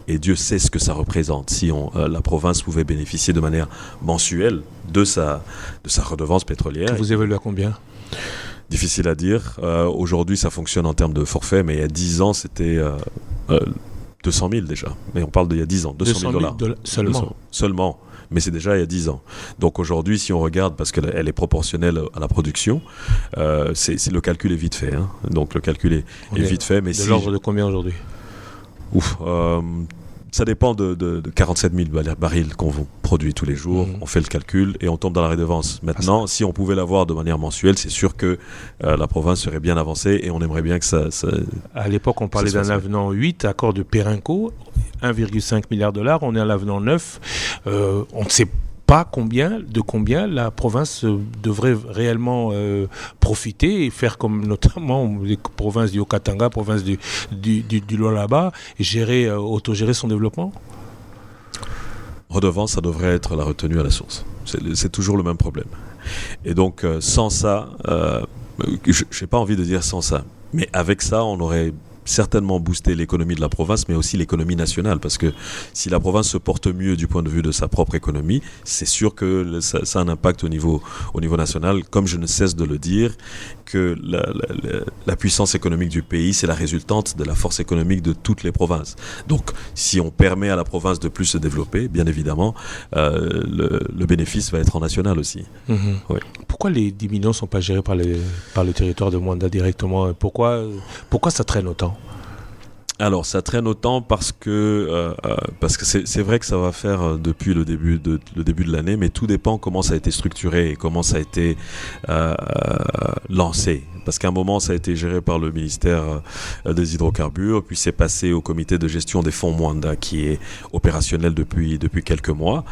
Speaker 2: Et Dieu sait ce que ça représente si la province pouvait bénéficier de manière mensuelle de sa redevance pétrolière.
Speaker 1: Vous évaluez à combien?
Speaker 2: Difficile à dire. Aujourd'hui, ça fonctionne en termes de forfait, mais il y a 10 ans, c'était 200 000 déjà. Mais on parle d'il y a 10 ans, 200 000 $.
Speaker 1: Seulement.
Speaker 2: Seulement. Mais c'est déjà il y a 10 ans. Donc aujourd'hui, si on regarde, parce qu'elle est proportionnelle à la production, le calcul est vite fait. Hein. Donc le calcul est vite fait. Mais
Speaker 1: de l'ordre de combien aujourd'hui?
Speaker 2: Ça dépend de 47 000 barils qu'on produit tous les jours. On fait le calcul et on tombe dans la redevance. Maintenant, si on pouvait l'avoir de manière mensuelle, c'est sûr que la province serait bien avancée et on aimerait bien que ça...
Speaker 1: À l'époque, on parlait d'un avenant 8, accord de Perenco, 1,5 milliard $. On est à l'avenant 9. On ne sait pas de combien la province devrait réellement profiter et faire comme notamment les provinces du Haut-Katanga, province du Lualaba, autogérer son développement.
Speaker 2: Redevance, ça devrait être la retenue à la source. C'est toujours le même problème. Et donc, sans ça, je n'ai pas envie de dire sans ça, mais avec ça, on aurait certainement booster l'économie de la province, mais aussi l'économie nationale, parce que si la province se porte mieux du point de vue de sa propre économie, c'est sûr que ça a un impact au niveau national, comme je ne cesse de le dire, que la puissance économique du pays, c'est la résultante de la force économique de toutes les provinces. Donc, si on permet à la province de plus se développer, bien évidemment, le bénéfice va être en national aussi. Oui.
Speaker 1: Pourquoi les 10 millions ne sont pas gérés par le territoire de Mwanda directement? Pourquoi ça traîne autant?
Speaker 2: Alors, ça traîne autant parce que c'est vrai que ça va faire depuis le début de l'année, mais tout dépend comment ça a été structuré et comment ça a été lancé. Parce qu'à un moment, ça a été géré par le ministère des Hydrocarbures, puis c'est passé au comité de gestion des fonds Mwanda, qui est opérationnel depuis quelques mois,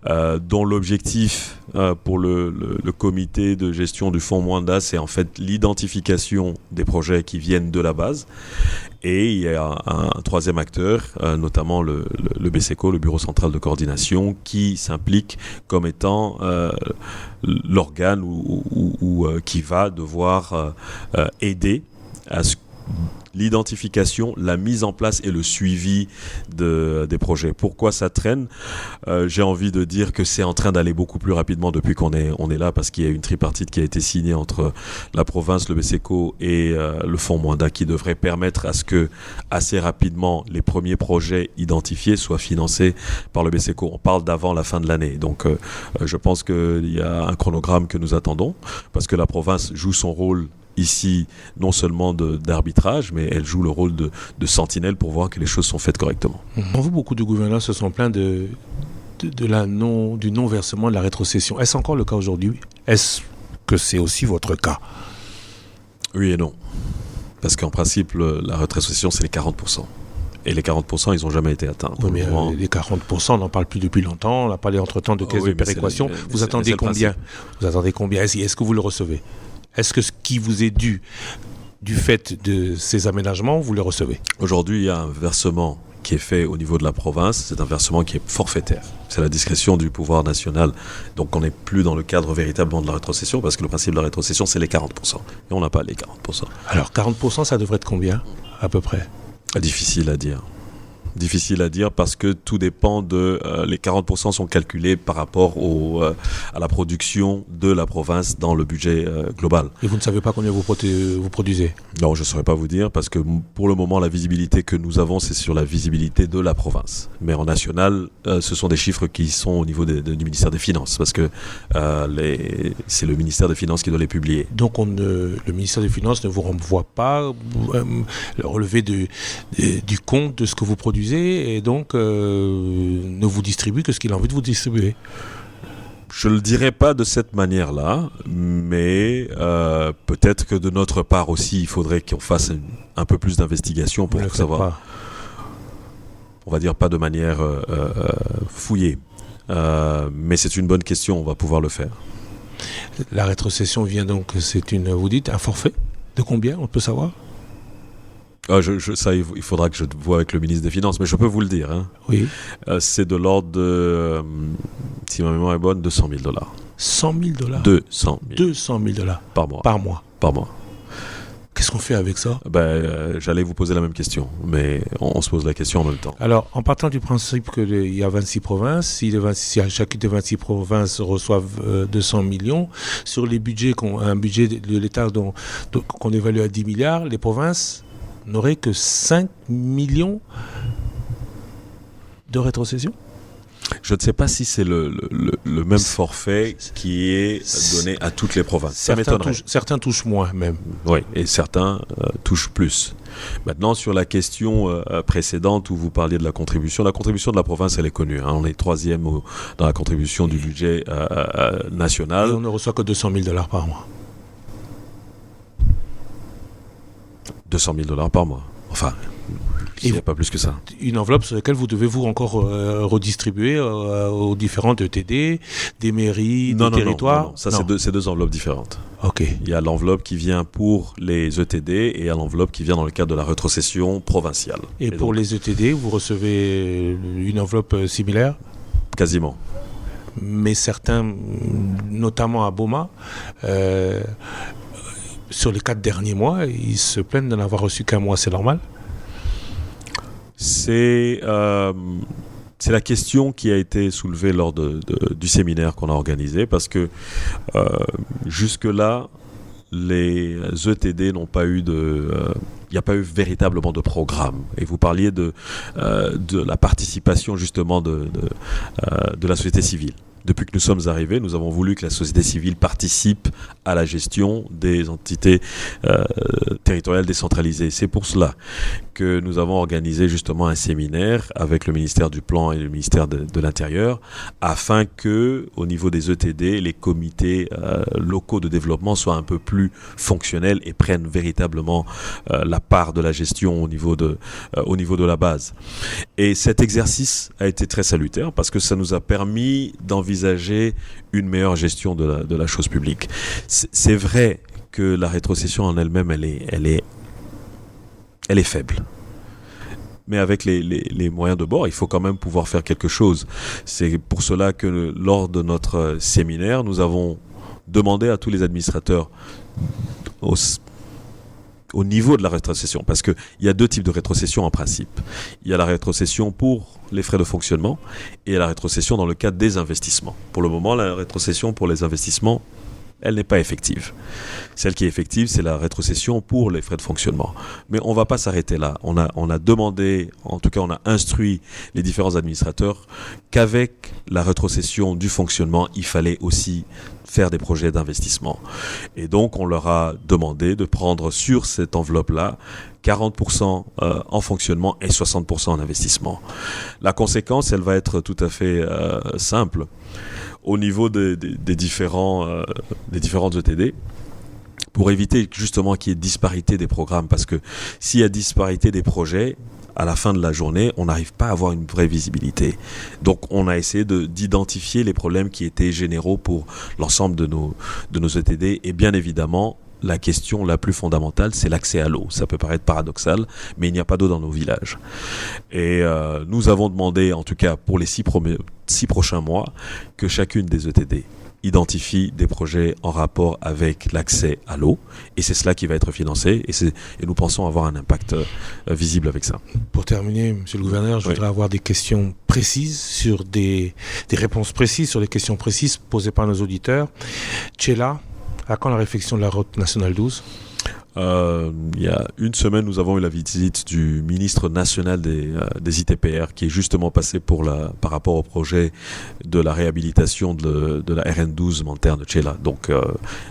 Speaker 2: dont l'objectif pour le comité de gestion du fonds Mwanda, c'est en fait l'identification des projets qui viennent de la base. Et il y a un troisième acteur, notamment le BCECO, le Bureau central de coordination, qui s'implique comme étant l'organe qui va devoir aider à l'identification, la mise en place et le suivi des projets. Pourquoi ça traîne? J'ai envie de dire que c'est en train d'aller beaucoup plus rapidement depuis qu'on est là, parce qu'il y a une tripartite qui a été signée entre la province, le BCECO et le fonds Mwanda, qui devrait permettre à ce que assez rapidement les premiers projets identifiés soient financés par le BCECO. On parle d'avant la fin de l'année. Donc je pense qu'il y a un chronogramme que nous attendons, parce que la province joue son rôle ici, non seulement d'arbitrage, mais elle joue le rôle de sentinelle pour voir que les choses sont faites correctement.
Speaker 1: Beaucoup de gouverneurs se sont plaints du non-versement de la rétrocession. Est-ce encore le cas aujourd'hui? Est-ce que c'est aussi votre cas?
Speaker 2: Oui et non. Parce qu'en principe, la rétrocession, c'est les 40%. Et les 40%, ils n'ont jamais été atteints.
Speaker 1: Oui, mais les 40%, on n'en parle plus depuis longtemps. On a parlé entre-temps de caisse de péréquation. Vous attendez combien? Est-ce que vous le recevez? Est-ce que ce qui vous est dû du fait de ces aménagements, vous le recevez?
Speaker 2: Aujourd'hui, il y a un versement qui est fait au niveau de la province. C'est un versement qui est forfaitaire. C'est la discrétion du pouvoir national. Donc on n'est plus dans le cadre véritablement de la rétrocession, parce que le principe de la rétrocession, c'est les 40%. Et on n'a pas les 40%.
Speaker 1: Alors 40%, ça devrait être combien, à peu près?
Speaker 2: Difficile à dire. Difficile à dire parce que tout dépend les 40% sont calculés par rapport à la production de la province dans le budget global.
Speaker 1: Et vous ne savez pas combien vous produisez? Non,
Speaker 2: je ne saurais pas vous dire, parce que pour le moment, la visibilité que nous avons, c'est sur la visibilité de la province. Mais en national, ce sont des chiffres qui sont au niveau du ministère des Finances, parce que c'est le ministère des Finances qui doit les publier.
Speaker 1: Donc le ministère des Finances ne vous renvoie pas le relevé du compte de ce que vous produisez, et donc ne vous distribue que ce qu'il a envie de vous distribuer?
Speaker 2: Je ne le dirais pas de cette manière-là, mais peut-être que de notre part aussi, il faudrait qu'on fasse un peu plus d'investigation pour savoir. On va dire pas de manière fouillée. Mais c'est une bonne question, on va pouvoir le faire.
Speaker 1: La rétrocession vient donc, vous dites, un forfait de combien, on peut savoir?
Speaker 2: Ça, il faudra que je vois avec le ministre des Finances, mais je peux vous le dire. Hein.
Speaker 1: Oui.
Speaker 2: C'est de l'ordre de, si ma mémoire est bonne, $200 000.
Speaker 1: 100 000 $?
Speaker 2: 200 000.
Speaker 1: 200 000 $
Speaker 2: par mois.
Speaker 1: Par mois.
Speaker 2: Par mois.
Speaker 1: Qu'est-ce qu'on fait avec ça?
Speaker 2: J'allais vous poser la même question, mais on se pose la question en même temps.
Speaker 1: Alors, en partant du principe qu'il y a 26 provinces, si chacune des 26 provinces reçoivent 200 millions, sur les budgets, un budget de l'État qu'on évalue à 10 milliards, les provinces n'auraient que 5 millions de rétrocession?
Speaker 2: Je ne sais pas si c'est le même forfait qui est donné à toutes les provinces. Ça m'étonnerait.
Speaker 1: Certains touchent moins même.
Speaker 2: Oui, et certains touchent plus. Maintenant, sur la question précédente où vous parliez de la contribution de la province, elle est connue. Hein. On est 3e dans la contribution du budget national.
Speaker 1: Et on ne reçoit que 200 000 $ par mois.
Speaker 2: 200 000 $ par mois. Enfin... Il n'y a pas plus que ça.
Speaker 1: Une enveloppe sur laquelle vous devez vous encore redistribuer aux différentes ETD, des mairies, des territoires.
Speaker 2: Non. Ça, c'est deux enveloppes différentes.
Speaker 1: Ok.
Speaker 2: Il y a l'enveloppe qui vient pour les ETD et il y a l'enveloppe qui vient dans le cadre de la rétrocession provinciale.
Speaker 1: Et pour les ETD, vous recevez une enveloppe similaire?
Speaker 2: Quasiment.
Speaker 1: Mais certains, notamment à Boma, sur les 4 derniers mois, ils se plaignent de n'avoir reçu qu'un mois. C'est normal?
Speaker 2: C'est la question qui a été soulevée lors du séminaire qu'on a organisé parce que jusque-là, les ETD n'ont pas eu il n'y a pas eu véritablement de programme. Et vous parliez de la participation justement de la société civile. Depuis que nous sommes arrivés, nous avons voulu que la société civile participe à la gestion des entités territoriales décentralisées. C'est pour cela que nous avons organisé justement un séminaire avec le ministère du Plan et le ministère de l'Intérieur afin que, au niveau des ETD, les comités locaux de développement soient un peu plus fonctionnels et prennent véritablement la part de la gestion au niveau de la base. Et cet exercice a été très salutaire parce que ça nous a permis d'envisager une meilleure gestion de la chose publique. C'est vrai que la rétrocession en elle-même, elle est faible. Mais avec les moyens de bord, il faut quand même pouvoir faire quelque chose. C'est pour cela que lors de notre séminaire, nous avons demandé à tous les administrateurs au niveau de la rétrocession, parce qu'il y a 2 types de rétrocession en principe. Il y a la rétrocession pour les frais de fonctionnement et la rétrocession dans le cadre des investissements. Pour le moment, la rétrocession pour les investissements, elle n'est pas effective. Celle qui est effective, c'est la rétrocession pour les frais de fonctionnement. Mais on ne va pas s'arrêter là. On a demandé, en tout cas on a instruit les différents administrateurs qu'avec la rétrocession du fonctionnement, il fallait aussi faire des projets d'investissement. Et donc on leur a demandé de prendre sur cette enveloppe-là 40% en fonctionnement et 60% en investissement. La conséquence, elle va être tout à fait simple. Au niveau des différentes ETD, pour éviter justement qu'il y ait disparité des programmes, parce que s'il y a disparité des projets, à la fin de la journée, on n'arrive pas à avoir une vraie visibilité. Donc on a essayé d'identifier les problèmes qui étaient généraux pour l'ensemble de nos ETD, et bien évidemment, la question la plus fondamentale, c'est l'accès à l'eau. Ça peut paraître paradoxal, mais il n'y a pas d'eau dans nos villages. Et nous avons demandé, en tout cas pour les 6 prochains mois, que chacune des ETD identifie des projets en rapport avec l'accès à l'eau. Et c'est cela qui va être financé. Et nous pensons avoir un impact visible avec ça.
Speaker 1: Pour terminer, Monsieur le Gouverneur, je voudrais avoir des questions précises sur des réponses précises sur des questions précises posées par nos auditeurs. Tchéla, à quand la réflexion de la route nationale 12 ?
Speaker 2: Il y a une semaine, nous avons eu la visite du ministre national des ITPR qui est justement passé par rapport au projet de la réhabilitation de la RN12 Manter de Tchéla. Donc,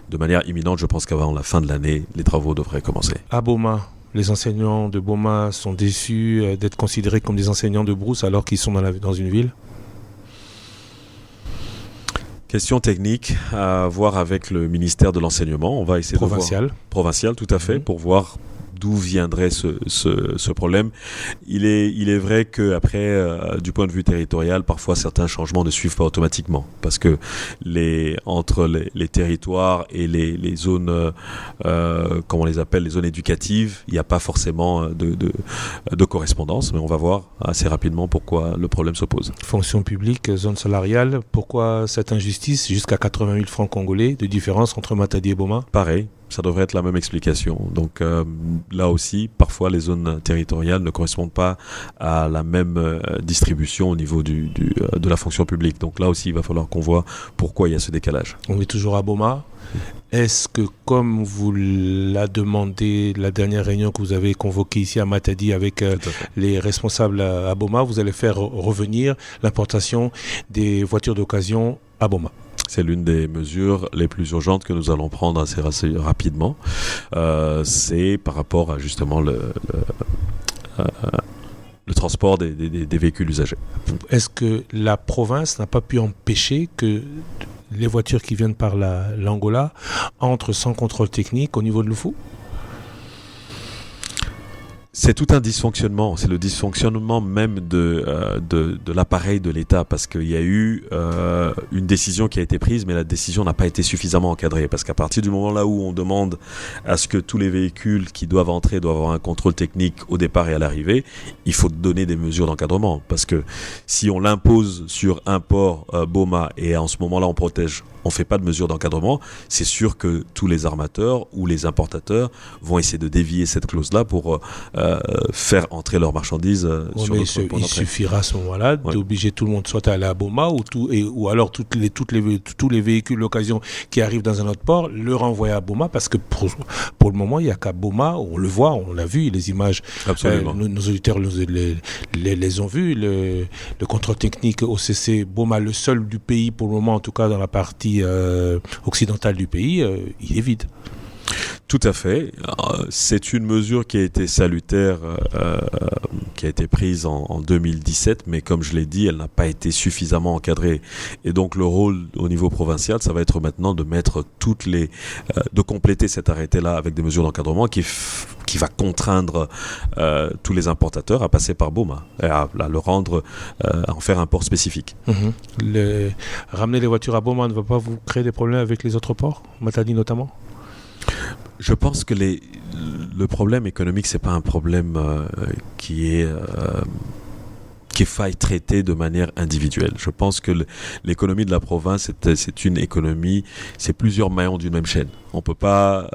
Speaker 2: de manière imminente, je pense qu'avant la fin de l'année, les travaux devraient commencer.
Speaker 1: À Boma, les enseignants de Boma sont déçus d'être considérés comme des enseignants de brousse alors qu'ils sont dans une ville ?
Speaker 2: Question technique à voir avec le ministère de l'Enseignement. On va essayer
Speaker 1: provincial.
Speaker 2: Provincial, tout à fait, pour voir d'où viendrait ce problème. Il est vrai qu'après, du point de vue territorial, parfois certains changements ne suivent pas automatiquement, parce que entre les territoires et les zones, comment on les appelle, les zones éducatives, il n'y a pas forcément de correspondance, mais on va voir assez rapidement pourquoi le problème se pose.
Speaker 1: Fonction publique, zone salariale, pourquoi cette injustice jusqu'à 80 000 francs congolais de différence entre Matadi et Boma?
Speaker 2: Pareil, ça devrait être la même explication. Donc là aussi, parfois les zones territoriales ne correspondent pas à la même distribution au niveau de la fonction publique. Donc là aussi, il va falloir qu'on voit pourquoi il y a ce décalage.
Speaker 1: On est toujours à Boma. Est-ce que, comme vous l'a demandé la dernière réunion que vous avez convoquée ici à Matadi avec les responsables à Boma, vous allez faire revenir l'importation des voitures d'occasion à Boma?
Speaker 2: C'est l'une des mesures les plus urgentes que nous allons prendre assez rapidement. C'est par rapport à justement le transport des véhicules usagés.
Speaker 1: Est-ce que la province n'a pas pu empêcher que les voitures qui viennent par l'Angola entrent sans contrôle technique au niveau de l'Oufou?
Speaker 2: C'est tout un dysfonctionnement, c'est le dysfonctionnement même de l'appareil de l'État, parce qu'il y a eu une décision qui a été prise, mais la décision n'a pas été suffisamment encadrée, parce qu'à partir du moment là où on demande à ce que tous les véhicules qui doivent entrer doivent avoir un contrôle technique au départ et à l'arrivée, il faut donner des mesures d'encadrement, parce que si on l'impose sur un port Boma et en ce moment là on fait pas de mesures d'encadrement, c'est sûr que tous les armateurs ou les importateurs vont essayer de dévier cette clause-là pour faire entrer leurs marchandises sur notre point d'entrée. Il
Speaker 1: suffira à ce moment-là d'obliger tout le monde soit à aller à Boma ou alors tous les véhicules d'occasion qui arrivent dans un autre port, le renvoyer à Boma, parce que pour le moment, il n'y a qu'à Boma, on le voit, on l'a vu, les images, nos auditeurs les ont vus, le contrôle technique OCC Boma, le seul du pays pour le moment, en tout cas dans la partie occidentale du pays, il est vide.
Speaker 2: Tout à fait. C'est une mesure qui a été salutaire, qui a été prise en 2017, mais comme je l'ai dit, elle n'a pas été suffisamment encadrée. Et donc le rôle au niveau provincial, ça va être maintenant de mettre de compléter cet arrêté-là avec des mesures d'encadrement qui va contraindre tous les importateurs à passer par Boma et à le rendre, à en faire un port spécifique.
Speaker 1: Ramener les voitures à Boma ne va pas vous créer des problèmes avec les autres ports, Matadi notamment?
Speaker 2: Je pense que le problème économique, c'est pas un problème qui faille traiter de manière individuelle. Je pense que l'économie de la province, c'est une économie, c'est plusieurs maillons d'une même chaîne. On peut pas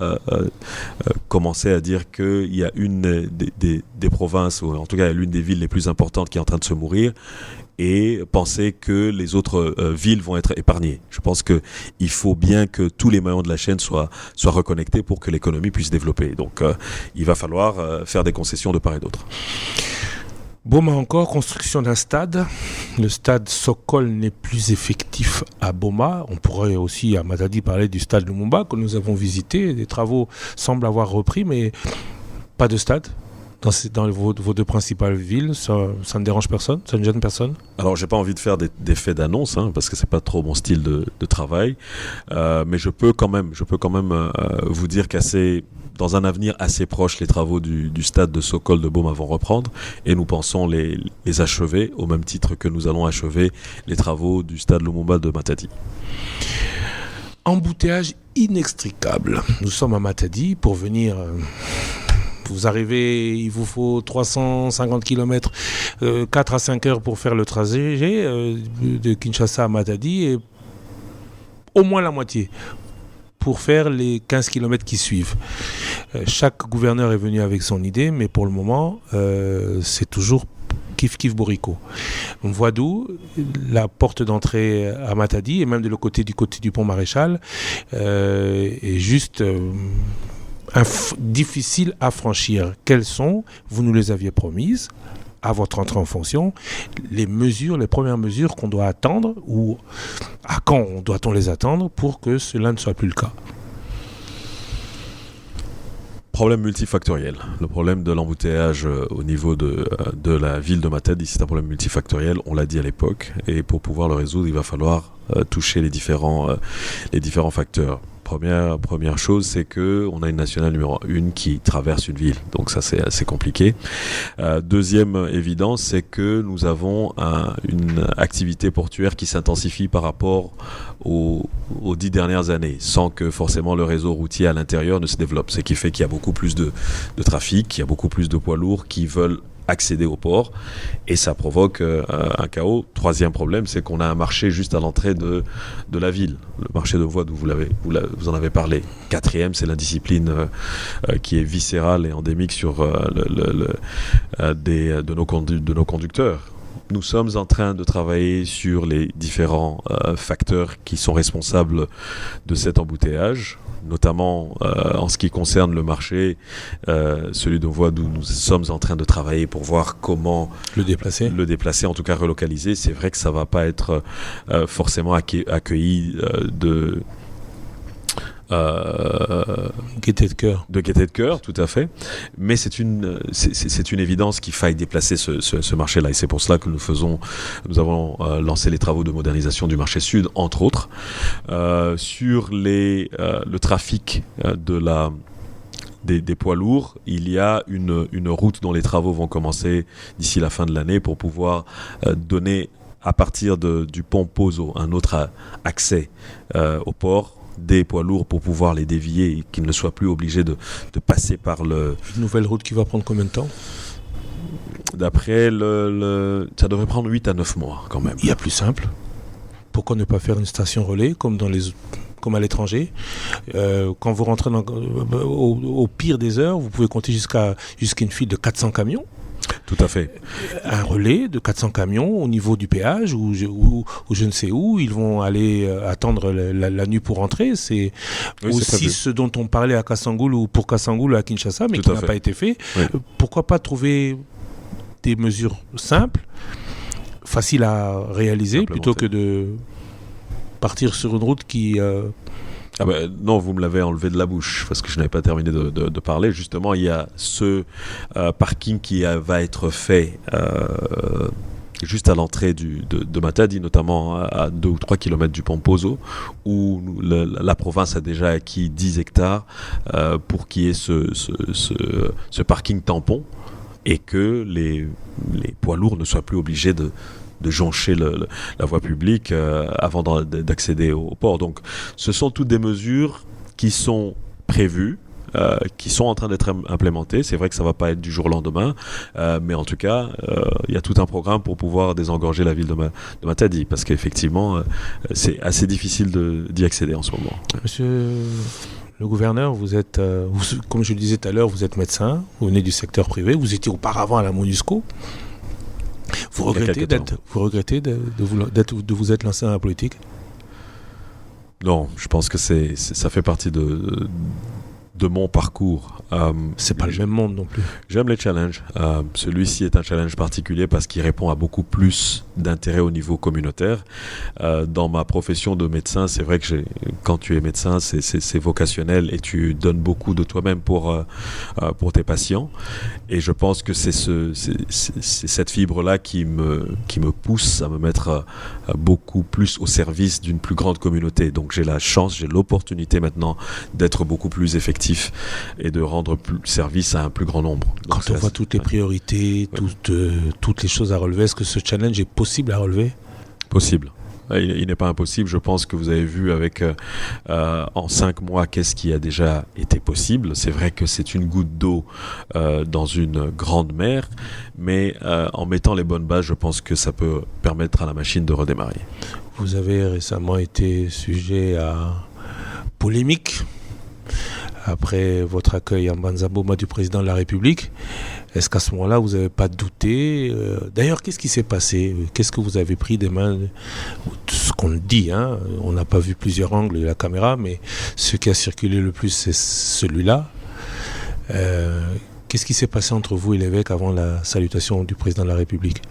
Speaker 2: commencer à dire qu'il y a une des provinces, ou en tout cas l'une des villes les plus importantes qui est en train de se mourir, et penser que les autres villes vont être épargnées. Je pense qu'il faut bien que tous les maillons de la chaîne soient reconnectés pour que l'économie puisse développer. Donc il va falloir faire des concessions de part et d'autre.
Speaker 1: Boma encore, construction d'un stade. Le stade Sokol n'est plus effectif à Boma. On pourrait aussi à Matadi parler du stade Lumumba que nous avons visité. Les travaux semblent avoir repris, mais pas de stade. Dans vos deux principales villes, ça ne dérange personne? Ça ne gêne personne? Alors,
Speaker 2: j'ai pas envie de faire des faits d'annonce, parce que c'est pas trop mon style de travail, mais je peux quand même vous dire dans un avenir assez proche, les travaux du stade de Sokol de Boma vont reprendre, et nous pensons les achever au même titre que nous allons achever les travaux du stade Lumumba de Matadi.
Speaker 1: Embouteillage inextricable. Nous sommes à Matadi pour venir. Vous arrivez, il vous faut 350 km, 4 à 5 heures pour faire le trajet de Kinshasa à Matadi, et au moins la moitié pour faire les 15 km qui suivent. Chaque gouverneur est venu avec son idée, mais pour le moment, c'est toujours kiff bourricot. On voit d'où la porte d'entrée à Matadi, et même du côté du pont Maréchal, est juste... difficile à franchir. Quelles sont, vous nous les aviez promises, à votre entrée en fonction, les premières mesures qu'on doit attendre, ou à quand doit-on les attendre pour que cela ne soit plus le cas?
Speaker 2: Problème multifactoriel. Le problème de l'embouteillage au niveau de la ville de Matadi, c'est un problème multifactoriel, on l'a dit à l'époque, et pour pouvoir le résoudre, il va falloir toucher les différents facteurs. Première chose, c'est que on a une nationale numéro 1 qui traverse une ville. Donc ça, c'est assez compliqué. Deuxième évidence, c'est que nous avons une activité portuaire qui s'intensifie par rapport aux 10 dernières années, sans que forcément le réseau routier à l'intérieur ne se développe. Ce qui fait qu'il y a beaucoup plus de trafic, il y a beaucoup plus de poids lourds qui veulent accéder au port et ça provoque un chaos. Troisième problème, c'est qu'on a un marché juste à l'entrée de la ville, le marché de voies dont vous en avez parlé. Quatrième, c'est l'indiscipline qui est viscérale et endémique sur de nos conducteurs. Nous sommes en train de travailler sur les différents facteurs qui sont responsables de cet embouteillage, notamment en ce qui concerne le marché, celui de voies d'où nous sommes en train de travailler pour voir comment le déplacer, en tout cas relocaliser. C'est vrai que ça ne va pas être forcément accueilli de
Speaker 1: gaieté de cœur,
Speaker 2: tout à fait. Mais c'est une évidence qu'il faille déplacer ce marché-là. Et c'est pour cela que nous avons lancé les travaux de modernisation du marché sud, entre autres, sur le trafic des poids lourds. Il y a une route dont les travaux vont commencer d'ici la fin de l'année pour pouvoir donner à partir du pont Pozo un autre accès au port des poids lourds pour pouvoir les dévier et qu'ils ne soient plus obligés de passer par Une
Speaker 1: nouvelle route qui va prendre combien de temps ?
Speaker 2: D'après ça devrait prendre 8 à 9 mois quand même.
Speaker 1: Il y a plus simple. Pourquoi ne pas faire une station relais comme à l'étranger. Quand vous rentrez au pire des heures, vous pouvez compter jusqu'à une file de 400 camions.
Speaker 2: Tout à fait.
Speaker 1: Un relais de 400 camions au niveau du péage ou je ne sais où. Ils vont aller attendre la nuit pour rentrer. C'est aussi ce dont on parlait à Kassangoul ou pour Kassangoul à Kinshasa, mais qui n'a pas été fait. Oui. Pourquoi pas trouver des mesures simples, faciles à réaliser, plutôt que de partir sur une route qui...
Speaker 2: non, vous me l'avez enlevé de la bouche parce que je n'avais pas terminé de parler. Justement, il y a ce parking qui va être fait juste à l'entrée de Matadi, notamment à 2 ou 3 kilomètres du pont Pozo, où la province a déjà acquis 10 hectares pour qu'il y ait ce parking tampon et que les poids lourds ne soient plus obligés de joncher la voie publique avant d'accéder au port. Donc, ce sont toutes des mesures qui sont prévues, qui sont en train d'être implémentées. C'est vrai que ça ne va pas être du jour au lendemain, mais en tout cas, il y a tout un programme pour pouvoir désengorger la ville de Matadi, parce qu'effectivement, c'est assez difficile d'y accéder en ce moment.
Speaker 1: Monsieur le gouverneur, vous êtes, comme je le disais tout à l'heure, vous êtes médecin, vous venez du secteur privé, vous étiez auparavant à la MONUSCO. Vous regrettez de vous être lancé dans la politique ?
Speaker 2: Non, je pense que ça fait partie de mon parcours.
Speaker 1: C'est pas le même monde non plus.
Speaker 2: J'aime les challenges. Celui-ci est un challenge particulier parce qu'il répond à beaucoup plus d'intérêt au niveau communautaire. Dans ma profession de médecin, c'est vrai que quand tu es médecin, c'est vocationnel et tu donnes beaucoup de toi-même pour tes patients. Et je pense que c'est cette fibre-là qui me pousse à me mettre beaucoup plus au service d'une plus grande communauté. Donc j'ai la chance, j'ai l'opportunité maintenant d'être beaucoup plus effectif et de rendre service à un plus grand nombre.
Speaker 1: Donc quand on voit toutes les priorités, toutes les choses à relever, est-ce que ce challenge est possible à relever ?
Speaker 2: Possible. Il n'est pas impossible. Je pense que vous avez vu en 5 mois qu'est-ce qui a déjà été possible. C'est vrai que c'est une goutte d'eau dans une grande mer, mais en mettant les bonnes bases, je pense que ça peut permettre à la machine de redémarrer.
Speaker 1: Vous avez récemment été sujet à polémique après votre accueil en Banzaboma du président de la République. Est-ce qu'à ce moment-là, vous n'avez pas douté ? D'ailleurs, qu'est-ce qui s'est passé ? Qu'est-ce que vous avez pris des mains ? Ce qu'on dit, hein, on n'a pas vu plusieurs angles de la caméra, mais ce qui a circulé le plus, c'est celui-là. Qu'est-ce qui s'est passé entre vous et l'évêque avant la salutation du président de la République ?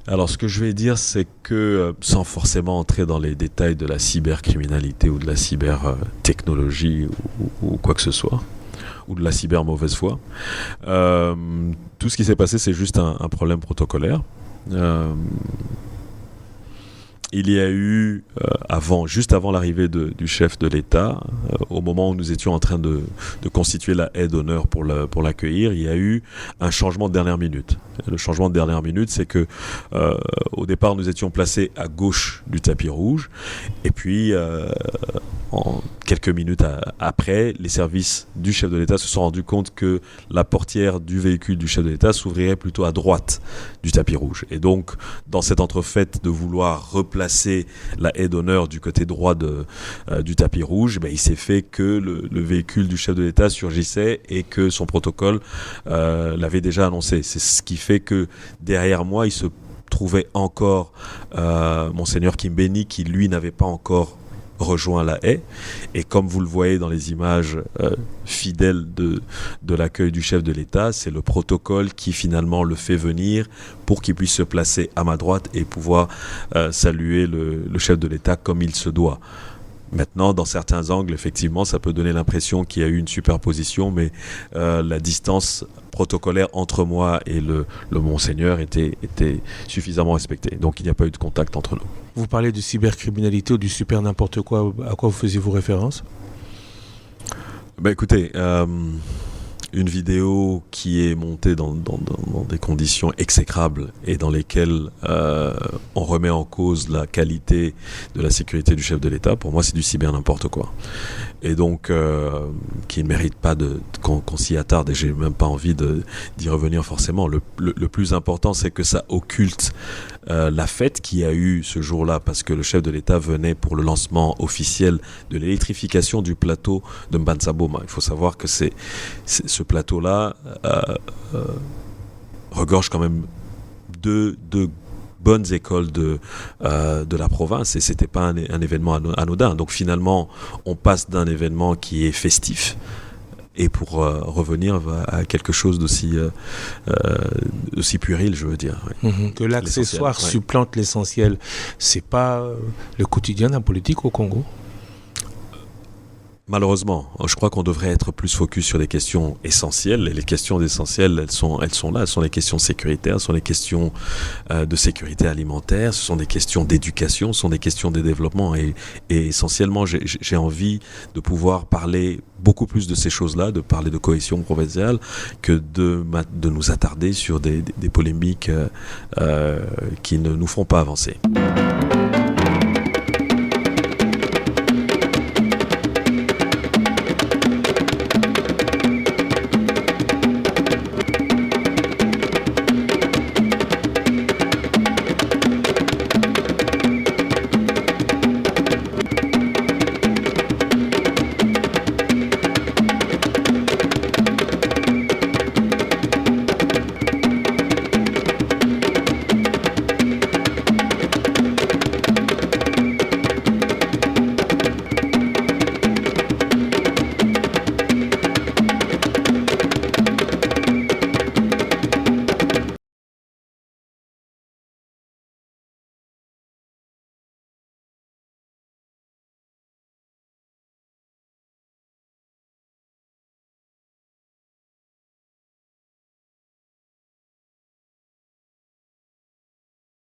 Speaker 2: Alors, ce que je vais dire, c'est que, sans forcément entrer dans les détails de la cybercriminalité ou de la cybertechnologie ou quoi que ce soit, ou de la cyber mauvaise foi, tout ce qui s'est passé, c'est juste un problème protocolaire. il y a eu, juste avant l'arrivée du chef de l'État, au moment où nous étions en train de constituer la haie d'honneur pour l'accueillir, il y a eu un changement de dernière minute. Le changement de dernière minute, c'est que au départ, nous étions placés à gauche du tapis rouge, et puis en quelques minutes après, les services du chef de l'État se sont rendus compte que la portière du véhicule du chef de l'État s'ouvrirait plutôt à droite du tapis rouge. Et donc, dans cette entrefaite de vouloir replacer la haie d'honneur du côté droit du tapis rouge, il s'est fait que le véhicule du chef de l'État surgissait et que son protocole l'avait déjà annoncé. C'est ce qui fait que derrière moi, il se trouvait encore Monseigneur Kimbeni, qui lui n'avait pas encore rejoint la haie, et comme vous le voyez dans les images fidèles de l'accueil du chef de l'État, c'est le protocole qui finalement le fait venir pour qu'il puisse se placer à ma droite et pouvoir saluer le chef de l'État comme il se doit. Maintenant, dans certains angles, effectivement, ça peut donner l'impression qu'il y a eu une superposition, mais la distance protocolaire entre moi et le Monseigneur était suffisamment respectée. Donc, il n'y a pas eu de contact entre nous.
Speaker 1: Vous parlez de cybercriminalité ou du super n'importe quoi. À quoi vous faisiez-vous référence ?
Speaker 2: Écoutez, une vidéo qui est montée dans des conditions exécrables et dans lesquelles on remet en cause la qualité de la sécurité du chef de l'État, pour moi c'est du cyber n'importe quoi. Et donc qui ne mérite pas qu'on s'y attarde, et j'ai même pas envie d'y revenir forcément. Le plus important, c'est que ça occulte la fête qu'il y a eu ce jour-là, parce que le chef de l'État venait pour le lancement officiel de l'électrification du plateau de Mbanza-Boma. Il faut savoir que ce plateau-là regorge quand même deux bonnes écoles de la province, et c'était pas un événement anodin. Donc finalement, on passe d'un événement qui est festif et pour revenir à quelque chose d'aussi puéril, je veux dire. Oui.
Speaker 1: Que l'accessoire supplante l'essentiel, c'est pas le quotidien d'un politique au Congo ?
Speaker 2: Malheureusement, je crois qu'on devrait être plus focus sur les questions essentielles, et les questions essentielles, elles sont là. Elles sont les questions sécuritaires, ce sont les questions de sécurité alimentaire, ce sont des questions d'éducation, ce sont des questions de développement, et essentiellement, j'ai envie de pouvoir parler beaucoup plus de ces choses-là, de parler de cohésion provinciale, que de nous attarder sur des polémiques qui ne nous feront pas avancer.